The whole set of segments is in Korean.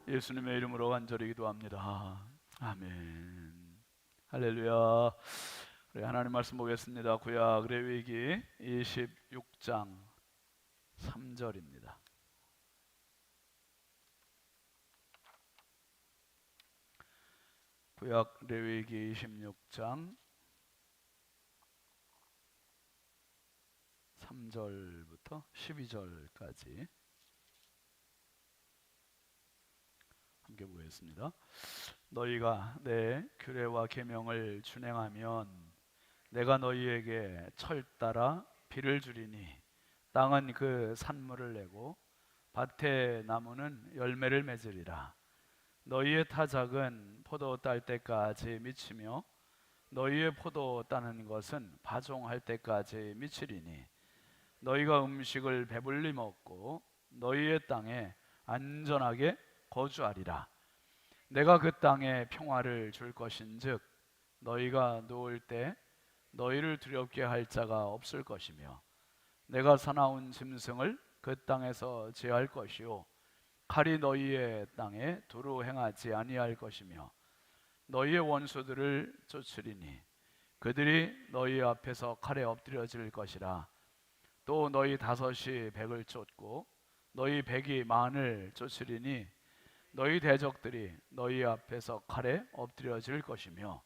예수님의 이름으로 간절히 기도합니다. 아멘. 할렐루야. 우리 하나님 말씀 보겠습니다. 구약 레위기 26장 3절입니다. 구약 레위기 26장 3절부터 12절까지 함께 보겠습니다. 너희가 내 규례와 계명을 준행하면 내가 너희에게 철 따라 비를 주리니 땅은 그 산물을 내고 밭의 나무는 열매를 맺으리라. 너희의 타작은 포도 딸 때까지 미치며 너희의 포도 따는 것은 파종할 때까지 미치리니 너희가 음식을 배불리 먹고 너희의 땅에 안전하게 거주하리라. 내가 그 땅에 평화를 줄 것인즉 너희가 누울 때 너희를 두렵게 할 자가 없을 것이며 내가 사나운 짐승을 그 땅에서 제할 것이요 칼이 너희의 땅에 두루 행하지 아니할 것이며 너희의 원수들을 쫓으리니 그들이 너희 앞에서 칼에 엎드려질 것이라. 또 너희 다섯이 백을 쫓고 너희 백이 만을 쫓으리니 너희 대적들이 너희 앞에서 칼에 엎드려질 것이며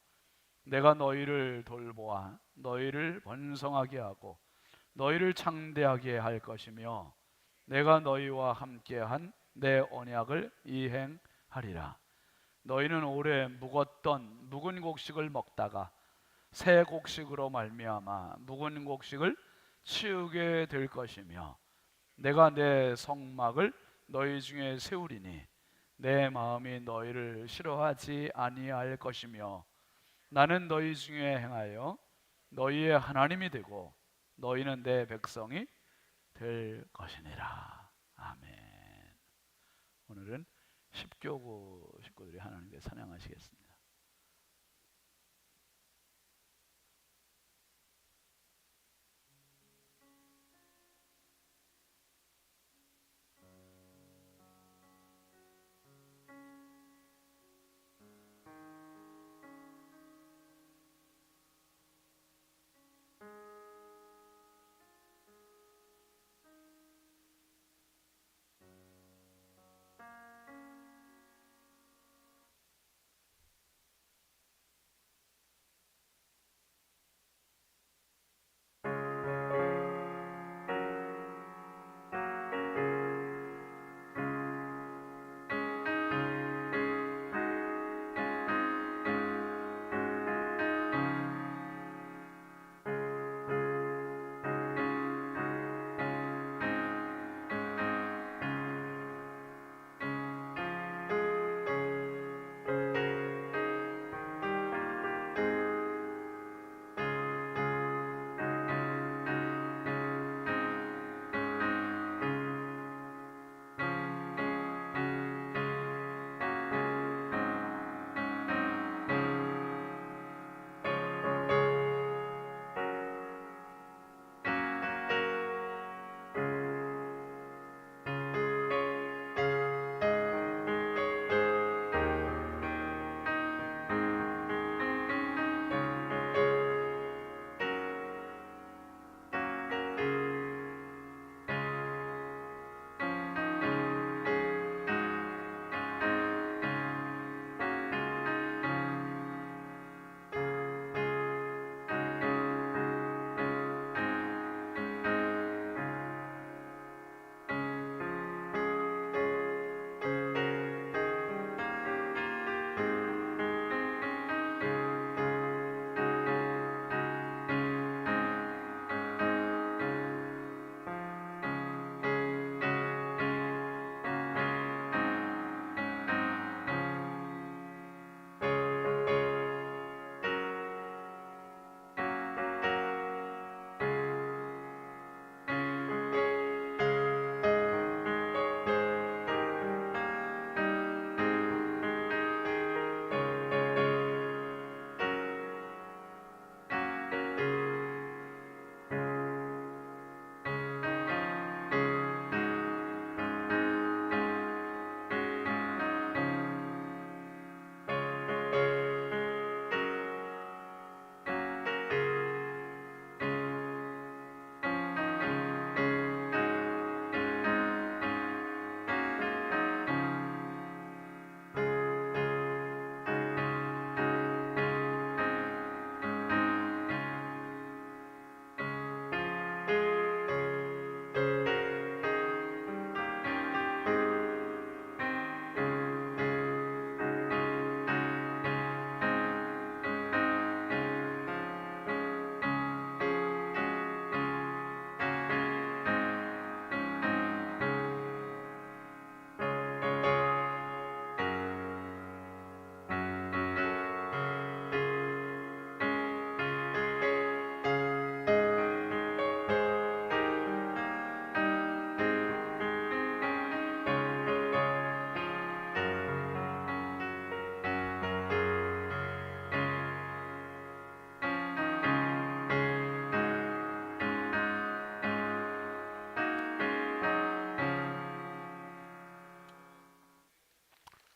내가 너희를 돌보아 너희를 번성하게 하고 너희를 창대하게 할 것이며 내가 너희와 함께한 내 언약을 이행하리라. 너희는 오래 묵었던 묵은 곡식을 먹다가 새 곡식으로 말미암아 묵은 곡식을 치우게 될 것이며 내가 내 성막을 너희 중에 세우리니 내 마음이 너희를 싫어하지 아니할 것이며 나는 너희 중에 행하여 너희의 하나님이 되고 너희는 내 백성이 될 것이니라. 아멘. 오늘은 십교구 식구들이 하나님께 찬양하시겠습니다.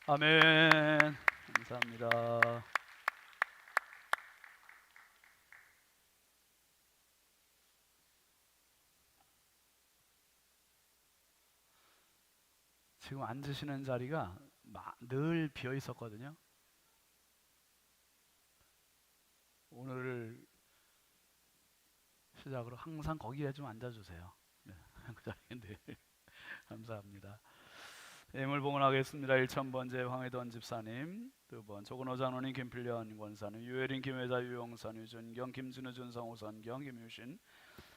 아멘. 감사합니다. 지금 앉으시는 자리가 늘 비어 있었거든요. 오늘 시작으로 항상 거기에 좀 앉아주세요. 네, 그 자리에 늘 감사합니다. 예물 봉헌하겠습니다. 1000번째 황혜돈 집사님, 2번 조근호 장로님, 김필련 권사님, 유혜린, 김혜자, 유용선, 유준경, 김진우, 준성, 오선경, 김유신,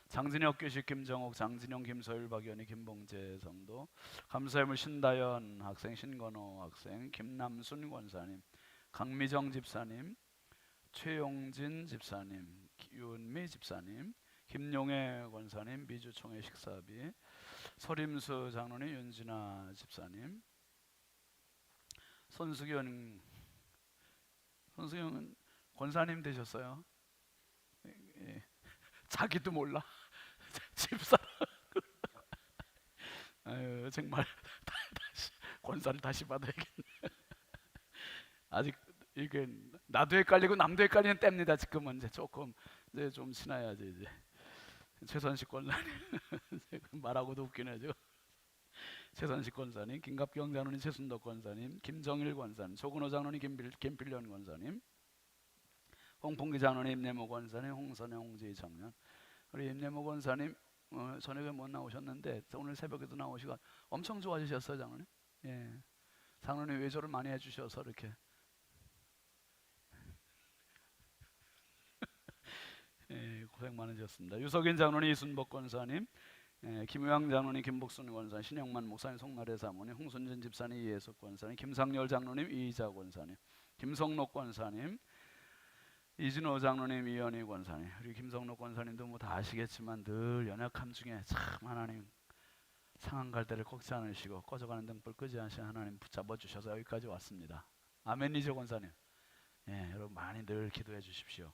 장진혁, 규식, 김정옥, 장진영, 김서율, 박연희, 김봉재 성도, 감사예물 신다연 학생, 신건호 학생, 김남순 권사님, 강미정 집사님, 최용진 집사님, 윤미 집사님, 김용애 권사님, 미주총회 식사비, 서림수 장로님, 윤진아 집사님, 손수경은 권사님 되셨어요. 예. 자기도 몰라. 집사. 아유, 정말 다시 권사를 다시 받아야겠네. 아직 이게 나도 헷갈리고 남도 헷갈리는 때입니다. 지금은 이제 조금 이제 좀 지나야지 이제. 최선식 권사님 말하고도 웃기네 지금. 최선식 권사님, 김갑경 장로님, 최순덕 권사님, 김정일 권사님, 조근호 장로님, 김필련 권사님, 홍풍기 장로님, 임내모 권사님, 홍선영, 홍지희 청년. 우리 임내모 권사님 저녁에 못 나오셨는데 오늘 새벽에도 나오시고 엄청 좋아지셨어요, 장로님. 예, 장로님 외조를 많이 해주셔서 이렇게. 예, 고생 많으셨습니다. 유석인 장로님, 이순복 권사님, 김우양 장로님, 김복순 권사님, 신영만 목사님, 송나래 사모님, 홍순진 집사님, 이예숙 권사님, 김상열 장로님, 이희자 권사님, 김성록 권사님, 이진호 장로님, 이현희 권사님. 우리 김성록 권사님도 뭐 다 아시겠지만 늘 연약함 중에 참 하나님 상한 갈대를 꺾지 않으시고 꺼져가는 등불 끄지 않으신 하나님 붙잡아 주셔서 여기까지 왔습니다. 아멘이죠 권사님. 예, 여러분 많이 늘 기도해 주십시오.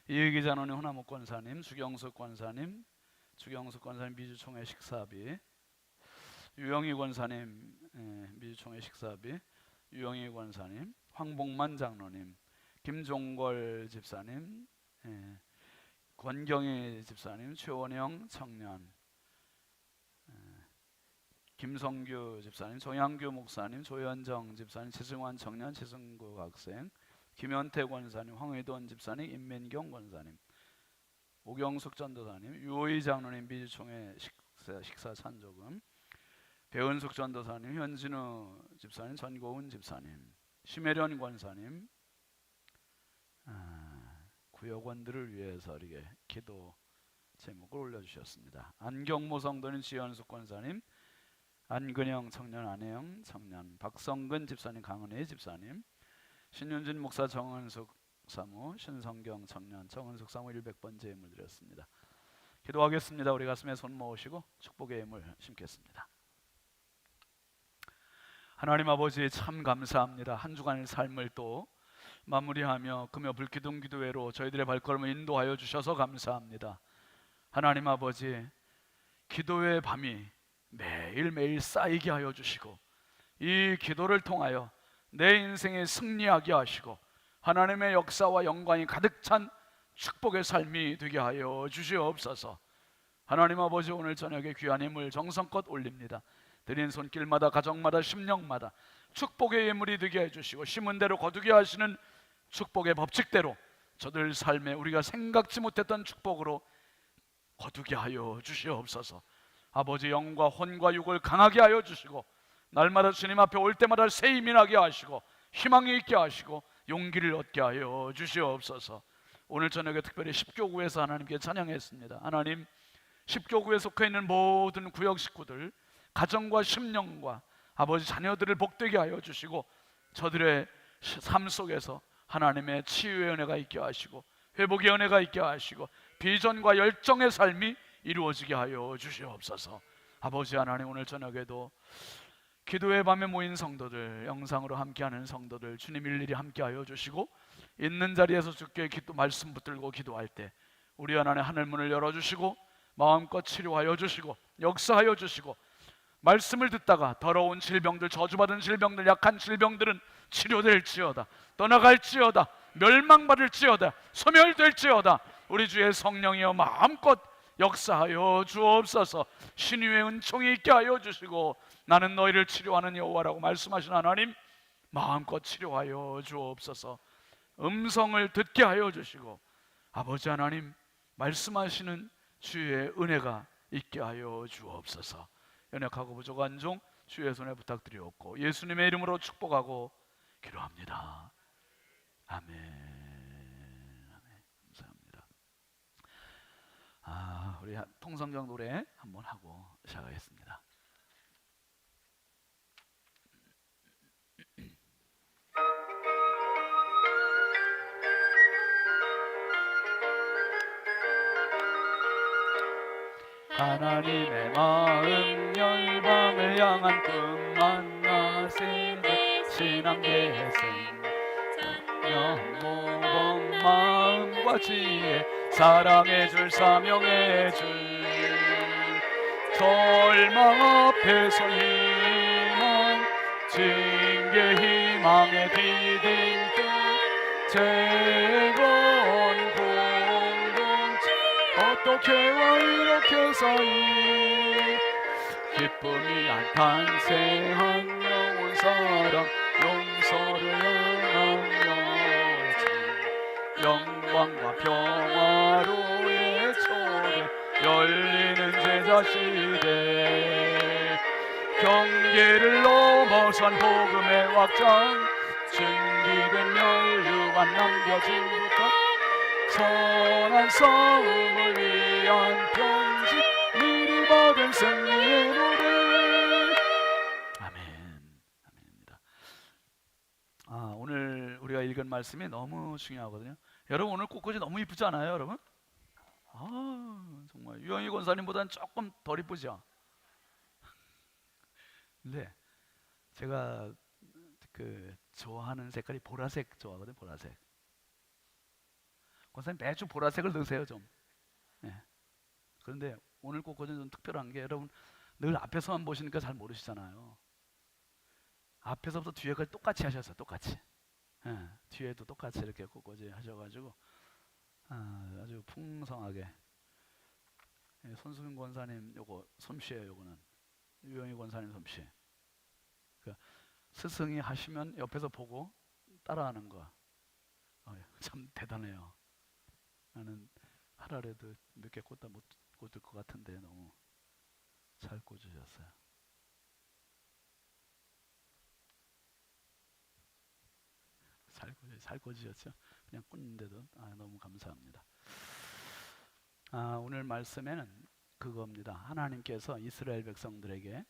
이의기 장로님, 호남욱 권사님, 주경숙 권사님, 미주총회 식사비, 유영희 권사님, 미주총회 식사비, 유영희 권사님, 황복만 장로님, 김종걸 집사님, 권경희 집사님, 최원영 청년, 김성규 집사님, 정양규 목사님, 조현정 집사님, 최승환 청년, 최승국 학생, 김현태 권사님, 황의돈 집사님, 임민경 권사님, 오경숙 전도사님, 유호희 장로님, 미주총회 식사 찬조금, 배은숙 전도사님, 현진우 집사님, 전고은 집사님, 심혜련 권사님, 구역원들을 위해서 이렇게 기도 제목을 올려주셨습니다. 안경모 성도님, 지현숙 권사님, 안근영 청년, 안혜영 청년, 박성근 집사님, 강은혜 집사님, 신윤진 목사, 정은숙 사무, 신성경 청년, 정은숙 사무 100번째 예물 드렸습니다. 기도하겠습니다. 우리 가슴에 손 모으시고 축복의 예물 심겠습니다. 하나님 아버지 참 감사합니다. 한 주간의 삶을 또 마무리하며 금요 불기둥 기도회로 저희들의 발걸음을 인도하여 주셔서 감사합니다. 하나님 아버지, 기도의 밤이 매일매일 쌓이게 하여 주시고 이 기도를 통하여 내 인생에 승리하게 하시고 하나님의 역사와 영광이 가득 찬 축복의 삶이 되게 하여 주시옵소서. 하나님 아버지, 오늘 저녁에 귀한 예물 정성껏 올립니다. 드린 손길마다, 가정마다, 심령마다 축복의 예물이 되게 해주시고 심은 대로 거두게 하시는 축복의 법칙대로 저들 삶에 우리가 생각지 못했던 축복으로 거두게 하여 주시옵소서. 아버지, 영과 혼과 육을 강하게 하여 주시고 날마다 주님 앞에 올 때마다 새 힘이 나게 하시고 희망이 있게 하시고 용기를 얻게 하여 주시옵소서. 오늘 저녁에 특별히 십교구에서 하나님께 찬양했습니다. 하나님, 십교구에 속해 있는 모든 구역 식구들, 가정과 심령과 아버지 자녀들을 복되게 하여 주시고 저들의 삶 속에서 하나님의 치유의 은혜가 있게 하시고 회복의 은혜가 있게 하시고 비전과 열정의 삶이 이루어지게 하여 주시옵소서. 아버지 하나님, 오늘 저녁에도 기도의 밤에 모인 성도들, 영상으로 함께하는 성도들 주님 일일이 함께하여 주시고 있는 자리에서 주께 말씀 붙들고 기도할 때 우리 하나님 하늘 문을 열어주시고 마음껏 치료하여 주시고 역사하여 주시고 말씀을 듣다가 더러운 질병들, 저주받은 질병들, 약한 질병들은 치료될지어다, 떠나갈지어다, 멸망받을지어다, 소멸될지어다. 우리 주의 성령이여 마음껏 역사하여 주옵소서. 신유의 은총이 있게 하여 주시고, 나는 너희를 치료하는 여호와라고 말씀하신 하나님, 마음껏 치료하여 주옵소서. 음성을 듣게 하여 주시고, 아버지 하나님 말씀하시는 주의 은혜가 있게 하여 주옵소서. 연약하고 부족한 종 주의 손에 부탁드리옵고 예수님의 이름으로 축복하고 기도합니다. 아멘. 아멘. 감사합니다. 우리 통성경 노래 한번 하고 시작하겠습니다. 하나님의 마음 열방을 향한 꿈만 나시네 신앙 계승 영모범 마음과 지혜 사랑의 줄 사명의 줄 절망 앞에서 희망 징계 희망의 디딤 끝 즐거운 어떻게 와 이렇게 사이 기쁨이 안 탄생한 영원 사랑 용서를 향한 여정 영광과 평화로의 초대 열리는 제자시대 경계를 넘어선 복음의 확장 준비된 멸류관 남겨진 부탁 선한 싸움을 위한 편지 미리 받은 승리의 노래. 아멘. 아멘입니다. 오늘 우리가 읽은 말씀이 너무 중요하거든요. 여러분 오늘 꽃꽂이 너무 이쁘지 않아요, 여러분? 정말 유영희 권사님보다는 조금 덜 이쁘죠. 근데 제가 좋아하는 색깔이 보라색 좋아하거든요. 보라색. 권사님 매주 보라색을 넣으세요 좀. 네. 그런데 오늘 꽃꽂이는 좀 특별한 게 여러분 늘 앞에서만 보시니까 잘 모르시잖아요. 앞에서부터 뒤에까지 똑같이 하셨어요. 똑같이. 네. 뒤에도 똑같이 이렇게 꽃꽂이 하셔가지고 아주 풍성하게. 손수빈 권사님 요거 솜씨예요. 요거는 유영희 권사님 솜씨. 스승이 하시면 옆에서 보고 따라하는 거. 참 대단해요. 나는 하루라도 몇 개 꽂다 못 꽂을 것 같은데 너무 잘 꽂으셨어요. 잘 꽂으셨죠? 그냥 꽂는데도 너무 감사합니다. 오늘 말씀에는 그겁니다. 하나님께서 이스라엘 백성들에게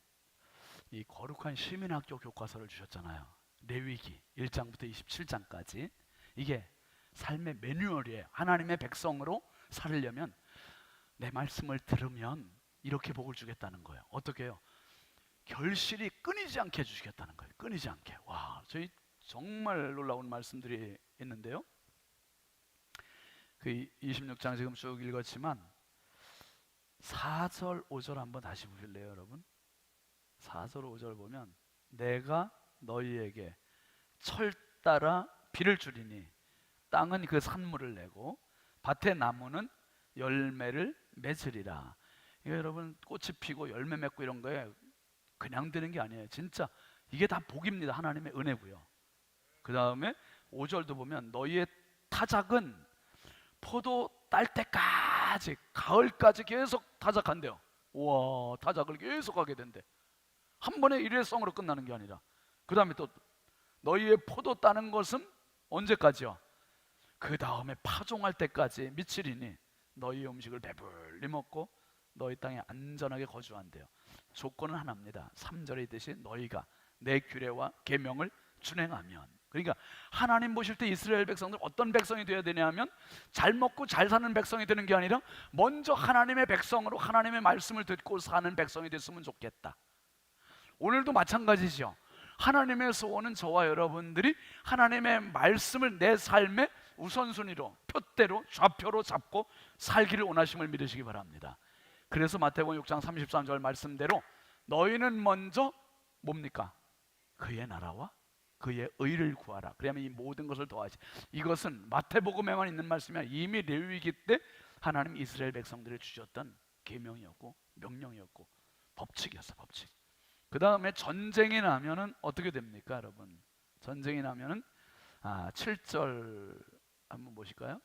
이 거룩한 시민학교 교과서를 주셨잖아요. 레위기 1장부터 27장까지 이게 삶의 매뉴얼이에요. 하나님의 백성으로 살려면 내 말씀을 들으면 이렇게 복을 주겠다는 거예요. 어떻게 해요? 결실이 끊이지 않게 해주시겠다는 거예요. 끊이지 않게. 와, 저희 정말 놀라운 말씀들이 있는데요. 그 26장 지금 쭉 읽었지만 4절 5절 한번 다시 보실래요, 여러분? 4절 5절 보면 내가 너희에게 철 따라 비를 주리니 땅은 그 산물을 내고 밭의 나무는 열매를 맺으리라. 이거 여러분 꽃이 피고 열매 맺고 이런 거에 그냥 되는 게 아니에요. 진짜 이게 다 복입니다. 하나님의 은혜고요. 그 다음에 5절도 보면 너희의 타작은 포도 딸 때까지 가을까지 계속 타작한대요. 우와, 타작을 계속 하게 된대. 한 번에 일회성으로 끝나는 게 아니라 그 다음에 또 너희의 포도 따는 것은 언제까지요? 그 다음에 파종할 때까지 미치리니 너희 음식을 배불리 먹고 너희 땅에 안전하게 거주한대요. 조건은 하나입니다. 3절에 있듯이 너희가 내 규례와 계명을 준행하면. 그러니까 하나님 보실 때 이스라엘 백성들 어떤 백성이 되어야 되냐면 잘 먹고 잘 사는 백성이 되는 게 아니라 먼저 하나님의 백성으로 하나님의 말씀을 듣고 사는 백성이 됐으면 좋겠다. 오늘도 마찬가지죠. 하나님의 소원은 저와 여러분들이 하나님의 말씀을 내 삶의 우선순위로 표대로 좌표로 잡고 살기를 원하심을 믿으시기 바랍니다. 그래서 마태복음 6장 33절 말씀대로 너희는 먼저 뭡니까? 그의 나라와 그의 의를 구하라. 그러면 이 모든 것을 더하시. 이것은 마태복음에만 있는 말씀이 아니라 이미 레위기 때 하나님 이스라엘 백성들을 주셨던 계명이었고 명령이었고 법칙이었어, 법칙. 그 다음에 전쟁이 나면은 어떻게 됩니까, 여러분? 전쟁이 나면은 7절 한번 보실까요?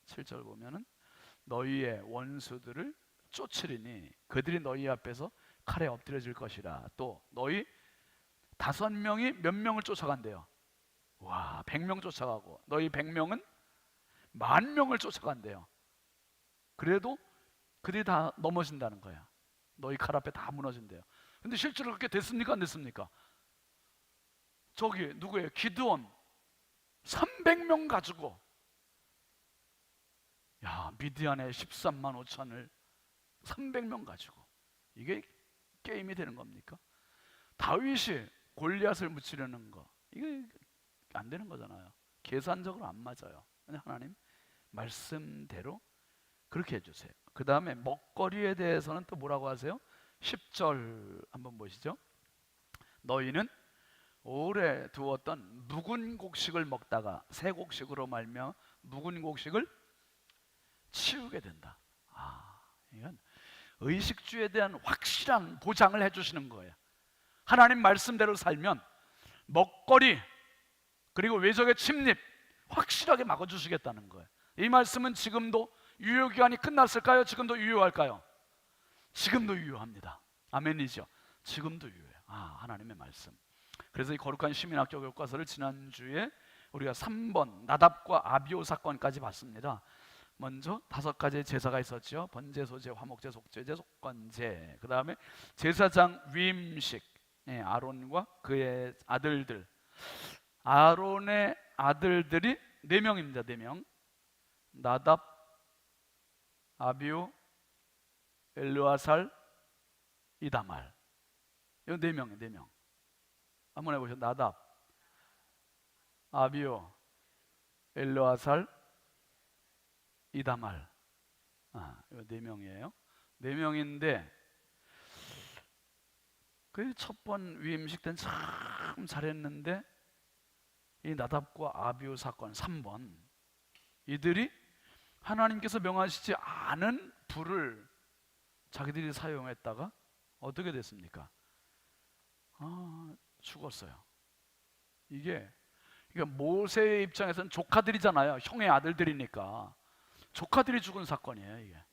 7절 보면은 너희의 원수들을 쫓으리니 그들이 너희 앞에서 칼에 엎드려질 것이라. 또 너희 5명이 몇 명을 쫓아간대요? 와, 100명 쫓아가고 너희 100명은 10,000명을 쫓아간대요. 그래도 그들이 다 넘어진다는 거야. 너희 칼 앞에 다 무너진대요. 근데 실제로 그렇게 됐습니까? 안 됐습니까? 저기 누구예요? 기드온 300명 가지고 미디안의 13만 5천을 300명 가지고 이게 게임이 되는 겁니까? 다윗이 골리앗을 무찌르는 거 이게 안 되는 거잖아요. 계산적으로 안 맞아요. 하나님 말씀대로 그렇게 해주세요. 그 다음에 먹거리에 대해서는 또 뭐라고 하세요? 10절 한번 보시죠. 너희는 오래 두었던 묵은 곡식을 먹다가 새 곡식으로 말며 묵은 곡식을 치우게 된다. 이건 의식주에 대한 확실한 보장을 해주시는 거예요. 하나님 말씀대로 살면 먹거리 그리고 외적의 침입 확실하게 막아주시겠다는 거예요. 이 말씀은 지금도 유효기간이 끝났을까요? 지금도 유효할까요? 지금도 유효합니다. 아멘이죠. 지금도 유효해요. 하나님의 말씀. 그래서 이 거룩한 시민학교 교과서를 지난주에 우리가 3번 나답과 아비오 사건까지 봤습니다. 먼저 5가지의 제사가 있었죠. 번제, 소제, 화목제, 속죄제, 속건제. 그 다음에 제사장 위임식, 아론과 그의 아들들. 아론의 아들들이 4명입니다. 4명. 나답, 아비오, 엘르아살, 이다말. 이 4명이에요. 4명. 한번 해보세요. 나답, 아비오, 엘르아살, 이다말. 이 4명이에요. 4명인데 그 첫 번 위임식 때는 참 잘했는데 이 나답과 아비우 사건 3번 이들이 하나님께서 명하시지 않은 불을 자기들이 사용했다가 어떻게 됐습니까? 죽었어요. 이게 모세의 입장에서는 조카들이잖아요. 형의 아들들이니까 조카들이 죽은 사건이에요. 이게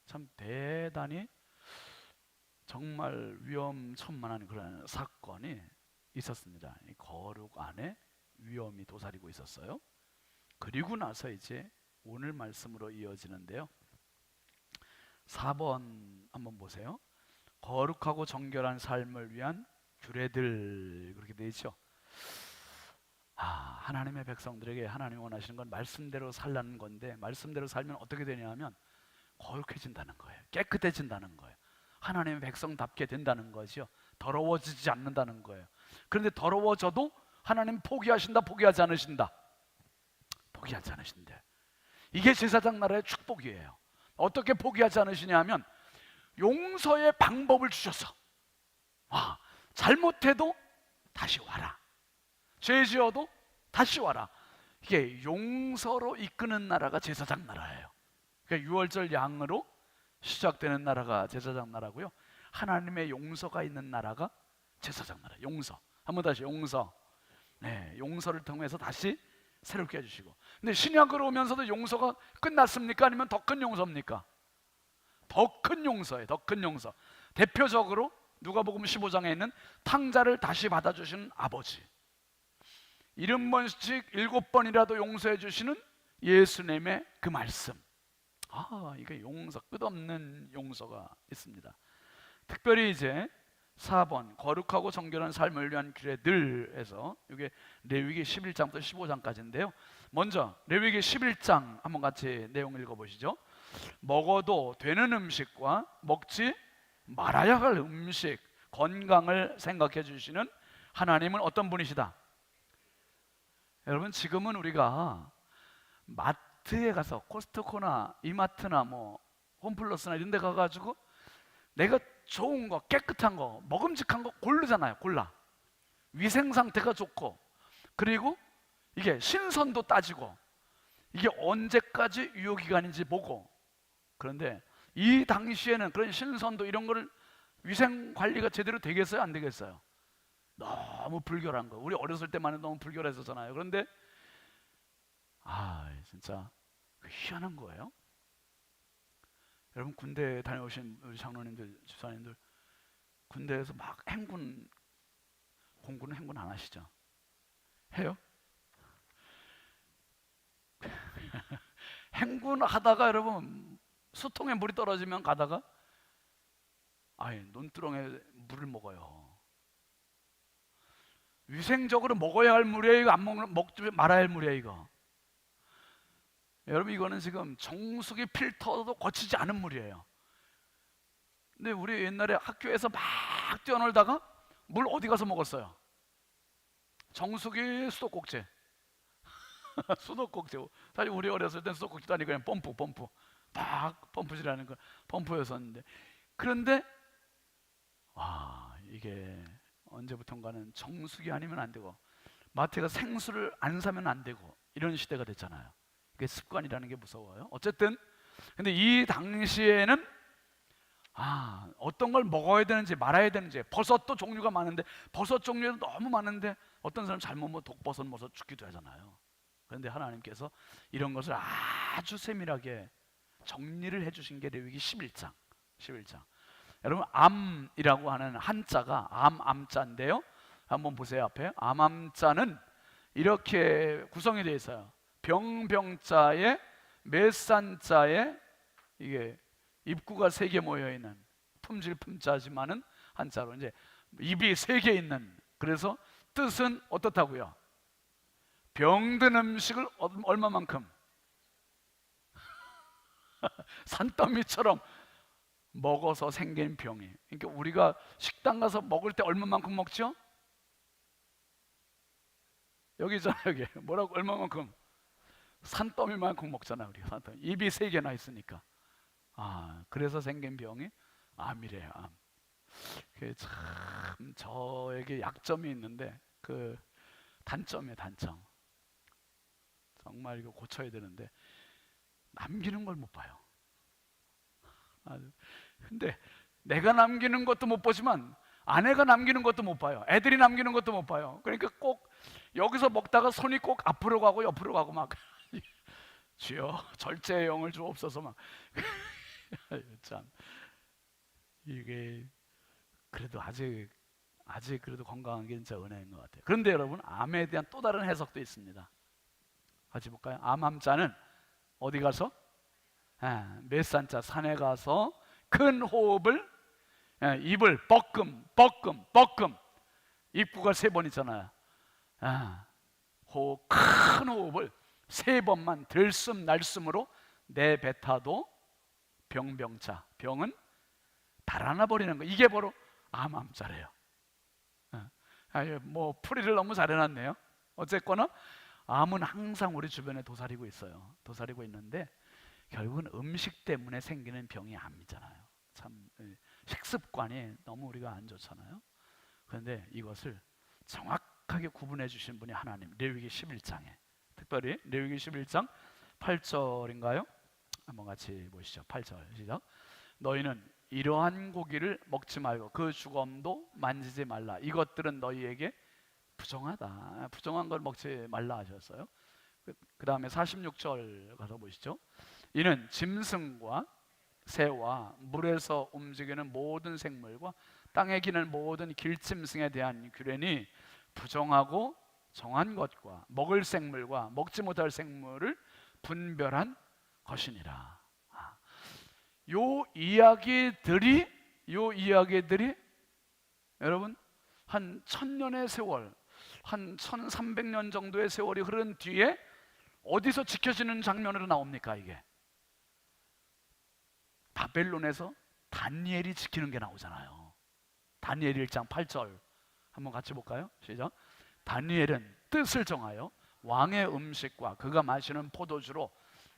참 대단히 정말 위험천만한 그런 사건이 있었습니다. 이 거룩 안에 위험이 도사리고 있었어요. 그리고 나서 이제 오늘 말씀으로 이어지는데요. 4번 한번 보세요. 거룩하고 정결한 삶을 위한 규례들 그렇게 되어 있죠. 하나님의 백성들에게 하나님이 원하시는 건 말씀대로 살라는 건데 말씀대로 살면 어떻게 되냐 하면 거룩해진다는 거예요. 깨끗해진다는 거예요. 하나님의 백성답게 된다는 거죠. 더러워지지 않는다는 거예요. 그런데 더러워져도 하나님 포기하신다, 포기하지 않으신다? 포기하지 않으신대. 이게 제사장 나라의 축복이에요. 어떻게 포기하지 않으시냐 하면 용서의 방법을 주셔서 잘못해도 다시 와라, 죄 지어도 다시 와라. 이게 용서로 이끄는 나라가 제사장 나라예요. 그러니까 유월절 양으로 시작되는 나라가 제사장 나라고요. 하나님의 용서가 있는 나라가 제사장 나라. 용서. 한번 다시 용서. 용서를 통해서 다시 새롭게 해주시고. 근데 신약으로 오면서도 용서가 끝났습니까? 아니면 더 큰 용서입니까? 더 큰 용서예요. 더 큰 용서. 대표적으로 누가복음 15장에 있는 탕자를 다시 받아주시는 아버지, 70번씩 7번이라도 용서해 주시는 예수님의 그 말씀. 이게 용서, 끝없는 용서가 있습니다. 특별히 이제 4번 거룩하고 정결한 삶을 위한 규례들에서 이게 레위기 11장부터 15장까지인데요. 먼저 레위기 11장 한번 같이 내용 읽어보시죠. 먹어도 되는 음식과 먹지 말아야 할 음식, 건강을 생각해 주시는 하나님은 어떤 분이시다? 여러분, 지금은 우리가 마트에 가서 코스트코나 이마트나 홈플러스나 이런 데 가가지고 내가 좋은 거, 깨끗한 거, 먹음직한 거 고르잖아요. 골라. 위생 상태가 좋고, 그리고 이게 신선도 따지고, 이게 언제까지 유효기간인지 보고. 그런데 이 당시에는 그런 신선도 이런 거를 위생 관리가 제대로 되겠어요? 안 되겠어요? 너무 불결한 거. 우리 어렸을 때만 해도 너무 불결했었잖아요. 그런데 진짜 희한한 거예요. 여러분, 군대 다녀오신 우리 장로님들, 집사님들, 군대에서 막 행군, 공군은 행군 안 하시죠? 해요? 행군 하다가 여러분 수통에 물이 떨어지면 가다가 논두렁에 물을 먹어요. 위생적으로 먹어야 할 물이에요, 이거? 먹지 말아야 할 물이에요, 이거? 여러분, 이거는 지금 정수기 필터도 거치지 않은 물이에요. 근데 우리 옛날에 학교에서 막 뛰어놀다가 물 어디 가서 먹었어요? 정수기 수도꼭지. 수도꼭지. 사실 우리 어렸을 땐 수도꼭지도 아니고 그냥 펌프 막 펌프질하는 거 펌프였었는데, 그런데 이게 언제부턴가는 정수기 아니면 안 되고, 마트가 생수를 안 사면 안 되고, 이런 시대가 됐잖아요. 그게 습관이라는 게 무서워요. 어쨌든 근데 이 당시에는 어떤 걸 먹어야 되는지 말아야 되는지, 버섯도 종류가 많은데 버섯 종류도 너무 많은데 어떤 사람 잘못 먹으면 독버섯 먹어서 죽기도 하잖아요. 그런데 하나님께서 이런 것을 아주 세밀하게 정리를 해주신 게 레위기 11장. 여러분, 암이라고 하는 한자가 암자인데요, 한번 보세요. 앞에 암자는 이렇게 구성이 되어 있어요. 병자에 매산자에 이게 입구가 3개 모여 있는 품질 품자지만은 한자로 이제 입이 3개 있는. 그래서 뜻은 어떻다고요? 병든 음식을 얼마만큼? 산더미처럼 먹어서 생긴 병이. 그러니까 우리가 식당 가서 먹을 때 얼마만큼 먹죠? 여기 있잖아요. 여기 뭐라고? 얼마만큼? 산더미만큼 먹잖아요. 우리가 산더미. 입이 3개나 있으니까. 그래서 생긴 병이 암이래요. 암. 그게 참 저에게 약점이 있는데, 그 단점이에요. 단점. 정말 이거 고쳐야 되는데 남기는 걸 못 봐요. 근데 내가 남기는 것도 못 보지만 아내가 남기는 것도 못 봐요. 애들이 남기는 것도 못 봐요. 그러니까 꼭 여기서 먹다가 손이 꼭 앞으로 가고 옆으로 가고 막 주여 절제의 영을 주옵소서 막 참 이게 그래도 아직 그래도 건강한 게 진짜 은혜인 것 같아요. 그런데 여러분, 암에 대한 또 다른 해석도 있습니다. 같이 볼까요? 암자는 어디 가서? 메산자, 산에 가서 큰 호흡을, 입을 뻐끔 입구가 3번 있잖아요. 큰 호흡을 3번만 들숨 날숨으로 내뱉어도 병자, 병은 달아나 버리는 거. 이게 바로 암자래요. 뭐 풀이를 너무 잘 해놨네요. 어쨌거나 암은 항상 우리 주변에 도사리고 있어요. 도사리고 있는데 결국은 음식 때문에 생기는 병이 암이잖아요. 참 식습관이 너무 우리가 안 좋잖아요. 그런데 이것을 정확하게 구분해 주신 분이 하나님. 레위기 11장에 특별히 레위기 11장 8절인가요? 한번 같이 보시죠. 8절 시작. 너희는 이러한 고기를 먹지 말고 그 주검도 만지지 말라. 이것들은 너희에게 부정하다. 부정한 걸 먹지 말라 하셨어요. 그 다음에 46절 가서 보시죠. 이는 짐승과 새와 물에서 움직이는 모든 생물과 땅에 기는 모든 길짐승에 대한 규례니 부정하고 정한 것과 먹을 생물과 먹지 못할 생물을 분별한 것이니라. 요 이야기들이 여러분 한 1000년의 세월, 한 1300년 정도의 세월이 흐른 뒤에 어디서 지켜지는 장면으로 나옵니까? 이게 바벨론에서 다니엘이 지키는 게 나오잖아요. 다니엘 1장 8절 한번 같이 볼까요? 시작. 다니엘은 뜻을 정하여 왕의 음식과 그가 마시는 포도주로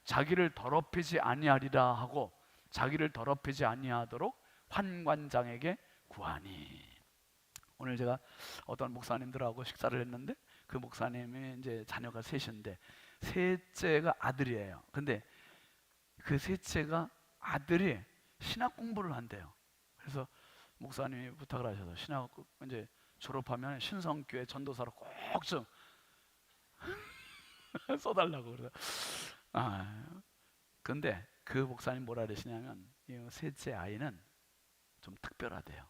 자기를 더럽히지 아니하리라 하고 자기를 더럽히지 아니하도록 환관장에게 구하니. 오늘 제가 어떤 목사님들하고 식사를 했는데 그 목사님이 이제 자녀가 셋인데 셋째가 아들이에요. 근데 그 셋째가 아들이 신학 공부를 한대요. 그래서 목사님이 부탁을 하셔서 신학 이제 졸업하면 신성교회 전도사로 꼭 좀 써달라고. 그래서 근데 그 목사님 뭐라 그러시냐면 이 셋째 아이는 좀 특별하대요.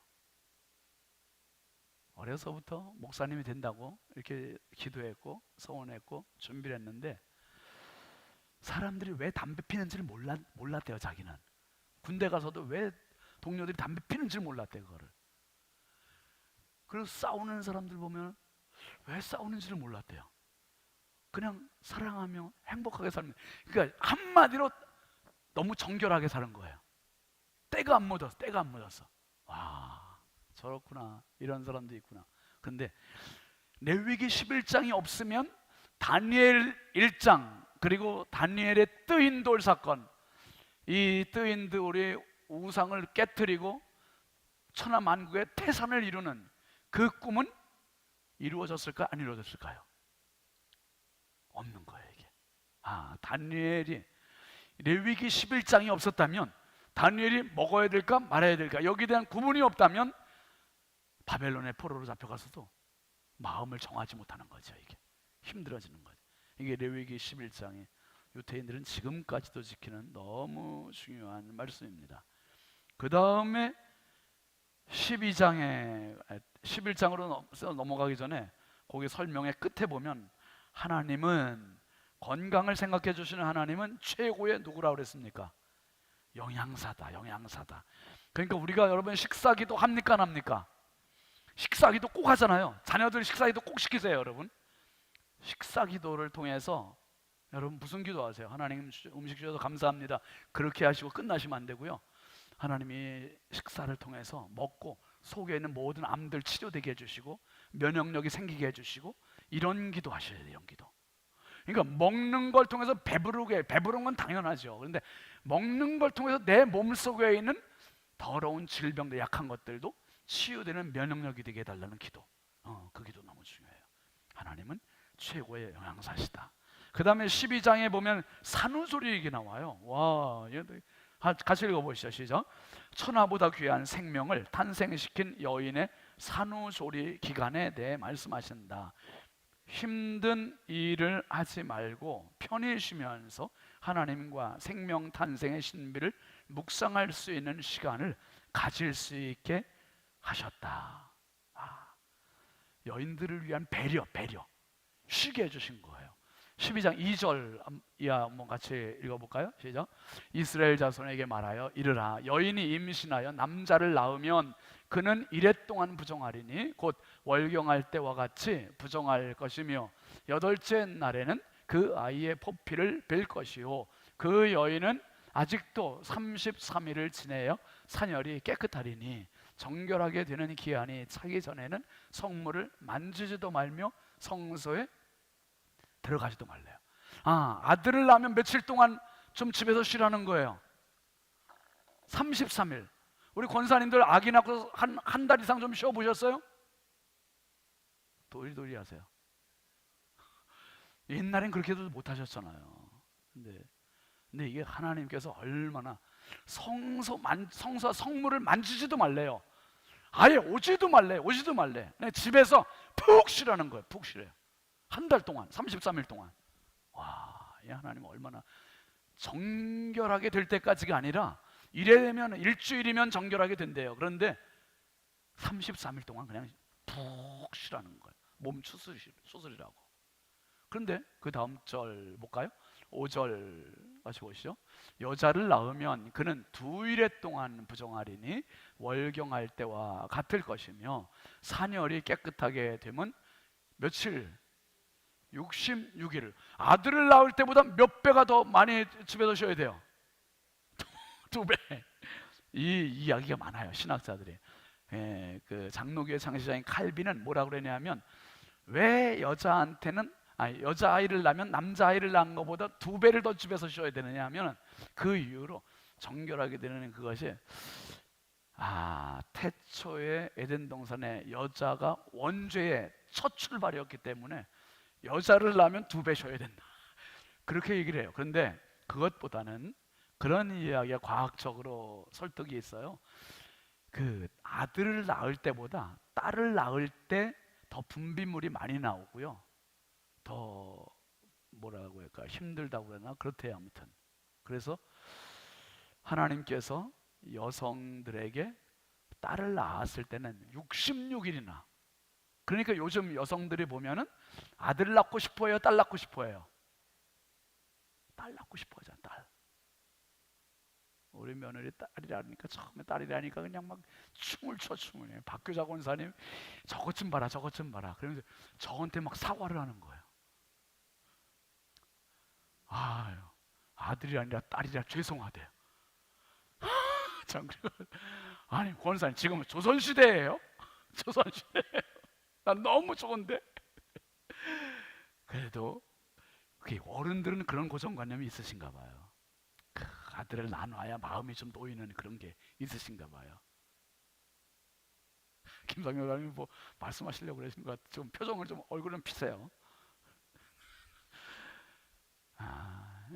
어려서부터 목사님이 된다고 이렇게 기도했고 소원했고 준비를 했는데 사람들이 왜 담배 피는지를 몰랐대요. 자기는 군대 가서도 왜 동료들이 담배 피는지를 몰랐대요. 그거를. 그래서 싸우는 사람들 보면 왜 싸우는지를 몰랐대요. 그냥 사랑하며 행복하게 살면, 그러니까 한마디로 너무 정결하게 사는 거예요. 때가 안 묻었어. 와, 저렇구나. 이런 사람도 있구나. 근데 레위기 11장이 없으면 다니엘 1장 그리고 다니엘의 뜨인 돌 사건, 이 뜨인 돌이 우상을 깨뜨리고 천하 만국의 태산을 이루는 그 꿈은 이루어졌을까 안 이루어졌을까요? 없는 거예요. 이게 다니엘이 레위기 11장이 없었다면 다니엘이 먹어야 될까 말아야 될까 여기에 대한 구분이 없다면 바벨론의 포로로 잡혀가서도 마음을 정하지 못하는 거죠. 이게 힘들어지는 거죠. 이게 레위기 11장이 유대인들은 지금까지도 지키는 너무 중요한 말씀입니다. 그 다음에 11장으로 넘어가기 전에 거기 설명의 끝에 보면 하나님은 건강을 생각해 주시는 하나님은 최고의 누구라고 그랬습니까? 영양사다. 그러니까 우리가 여러분 식사기도 합니까 안 합니까? 식사기도 꼭 하잖아요. 자녀들 식사기도 꼭 시키세요. 여러분 식사기도를 통해서 여러분 무슨 기도하세요? 하나님 음식 주셔서 감사합니다 그렇게 하시고 끝나시면 안 되고요. 하나님이 식사를 통해서 먹고 속에 있는 모든 암들 치료되게 해주시고 면역력이 생기게 해주시고 이런 기도 하셔야 돼요. 이런 기도. 그러니까 먹는 걸 통해서 배부른 건 당연하죠. 그런데 먹는 걸 통해서 내 몸속에 있는 더러운 질병들, 약한 것들도 치유되는 면역력이 되게 해달라는 기도. 그 기도 너무 중요해요. 하나님은 최고의 영양사시다. 그 다음에 12장에 보면 산후조리 얘기 나와요. 와, 같이 읽어보시죠. 시작. 천하보다 귀한 생명을 탄생시킨 여인의 산후조리 기간에 대해 말씀하신다. 힘든 일을 하지 말고 편히 쉬면서 하나님과 생명 탄생의 신비를 묵상할 수 있는 시간을 가질 수 있게 하셨다. 여인들을 위한 배려 쉬게 해주신 거예요. 12장 2절 이하 한번 같이 읽어볼까요? 시작. 이스라엘 자손에게 말하여 이르라 여인이 임신하여 남자를 낳으면 그는 이랫동안 부정하리니 곧 월경할 때와 같이 부정할 것이며 여덟째 날에는 그 아이의 포피를 뺄 것이요 그 여인은 아직도 33일을 지내어 산열이 깨끗하리니 정결하게 되는 기한이 차기 전에는 성물을 만지지도 말며 성소에 들어가지도 말래요. 아들을 낳으면 며칠 동안 좀 집에서 쉬라는 거예요. 33일. 우리 권사님들 아기 낳고 한 달 이상 좀 쉬어보셨어요? 도리도리 하세요. 옛날엔 그렇게도 못하셨잖아요. 근데 이게 하나님께서 얼마나 성소와 성물을 만지지도 말래요. 아예 오지도 말래. 그냥 집에서 푹 쉬라는 거예요. 푹 쉬래요. 한 달 동안, 33일 동안. 와, 이 하나님은 얼마나 정결하게 될 때까지가 아니라 이래면 일주일이면 정결하게 된대요. 그런데 33일 동안 그냥 푹 쉬라는 거예요. 몸 수술이라고. 그런데 그 다음 절 볼까요? 5절 같이 보시죠. 여자를 낳으면 그는 2일에 동안 부정하리니 월경할 때와 같을 것이며 산열이 깨끗하게 되면 며칠? 66일. 아들을 낳을 때보다 몇 배가 더 많이 집에서 쉬어야 돼요? 2배. 이 이야기가 많아요. 신학자들이. 그 장로교회 창시자인 칼빈은 뭐라고 그러냐면 왜 여자아이를 낳으면 남자아이를 낳은 것보다 2배를 더 집에서 쉬어야 되느냐 하면 그 이유로 정결하게 되는 그것이 태초에 에덴 동산에 여자가 원죄의 첫 출발이었기 때문에 여자를 낳으면 두 배 줘야 된다, 그렇게 얘기를 해요. 그런데 그것보다는 그런 이야기가 과학적으로 설득이 있어요. 그 아들을 낳을 때보다 딸을 낳을 때 더 분비물이 많이 나오고요, 더 뭐라고 할까, 힘들다고 그러나 그렇대요. 아무튼 그래서 하나님께서 여성들에게 딸을 낳았을 때는 66일이나, 그러니까 요즘 여성들이 보면은 아들 낳고 싶어요, 딸 낳고 싶어요? 딸 낳고 싶어 하잖아, 딸. 우리 며느리 딸이라니까, 처음에 딸이라니까 그냥 막 춤을 춰, 춤을 해. 박교자 권사님 저것 좀 봐라, 저것 좀 봐라, 그러면서 저한테 막 사과를 하는 거예요. 아유, 아들이 아니라 딸이라 죄송하대요. 참, 아니 권사님 지금은 조선시대예요? 조선시대. 난 너무 좋은데. 그래도 어른들은 그런 고정관념이 있으신가 봐요. 아들을 나눠야 마음이 좀 놓이는 그런 게 있으신가 봐요. 김상현 사장님 뭐 말씀하시려고 그러신 것 같아요. 좀 표정을 좀, 얼굴은 피세요.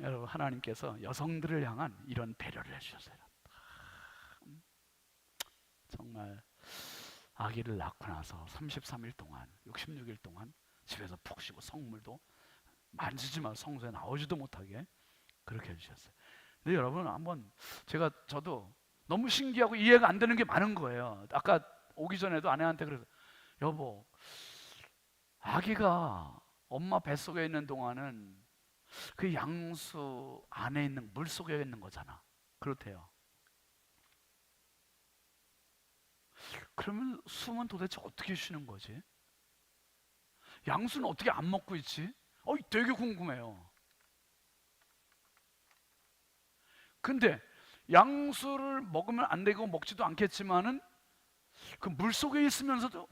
여러분, 하나님께서 여성들을 향한 이런 배려를 해주셨어요. 정말 아기를 낳고 나서 33일 동안, 66일 동안 집에서 푹 쉬고 성물도 만지지 마, 성소에 나오지도 못하게 그렇게 해주셨어요. 근데 여러분, 한번 저도 너무 신기하고 이해가 안 되는 게 많은 거예요. 아까 오기 전에도 아내한테 그래서, 여보, 아기가 엄마 뱃속에 있는 동안은 그 양수 안에 있는 물 속에 있는 거잖아. 그렇대요. 그러면 숨은 도대체 어떻게 쉬는 거지? 양수는 어떻게 안 먹고 있지? 되게 궁금해요. 근데 양수를 먹으면 안 되고 먹지도 않겠지만은 그 물 속에 있으면서도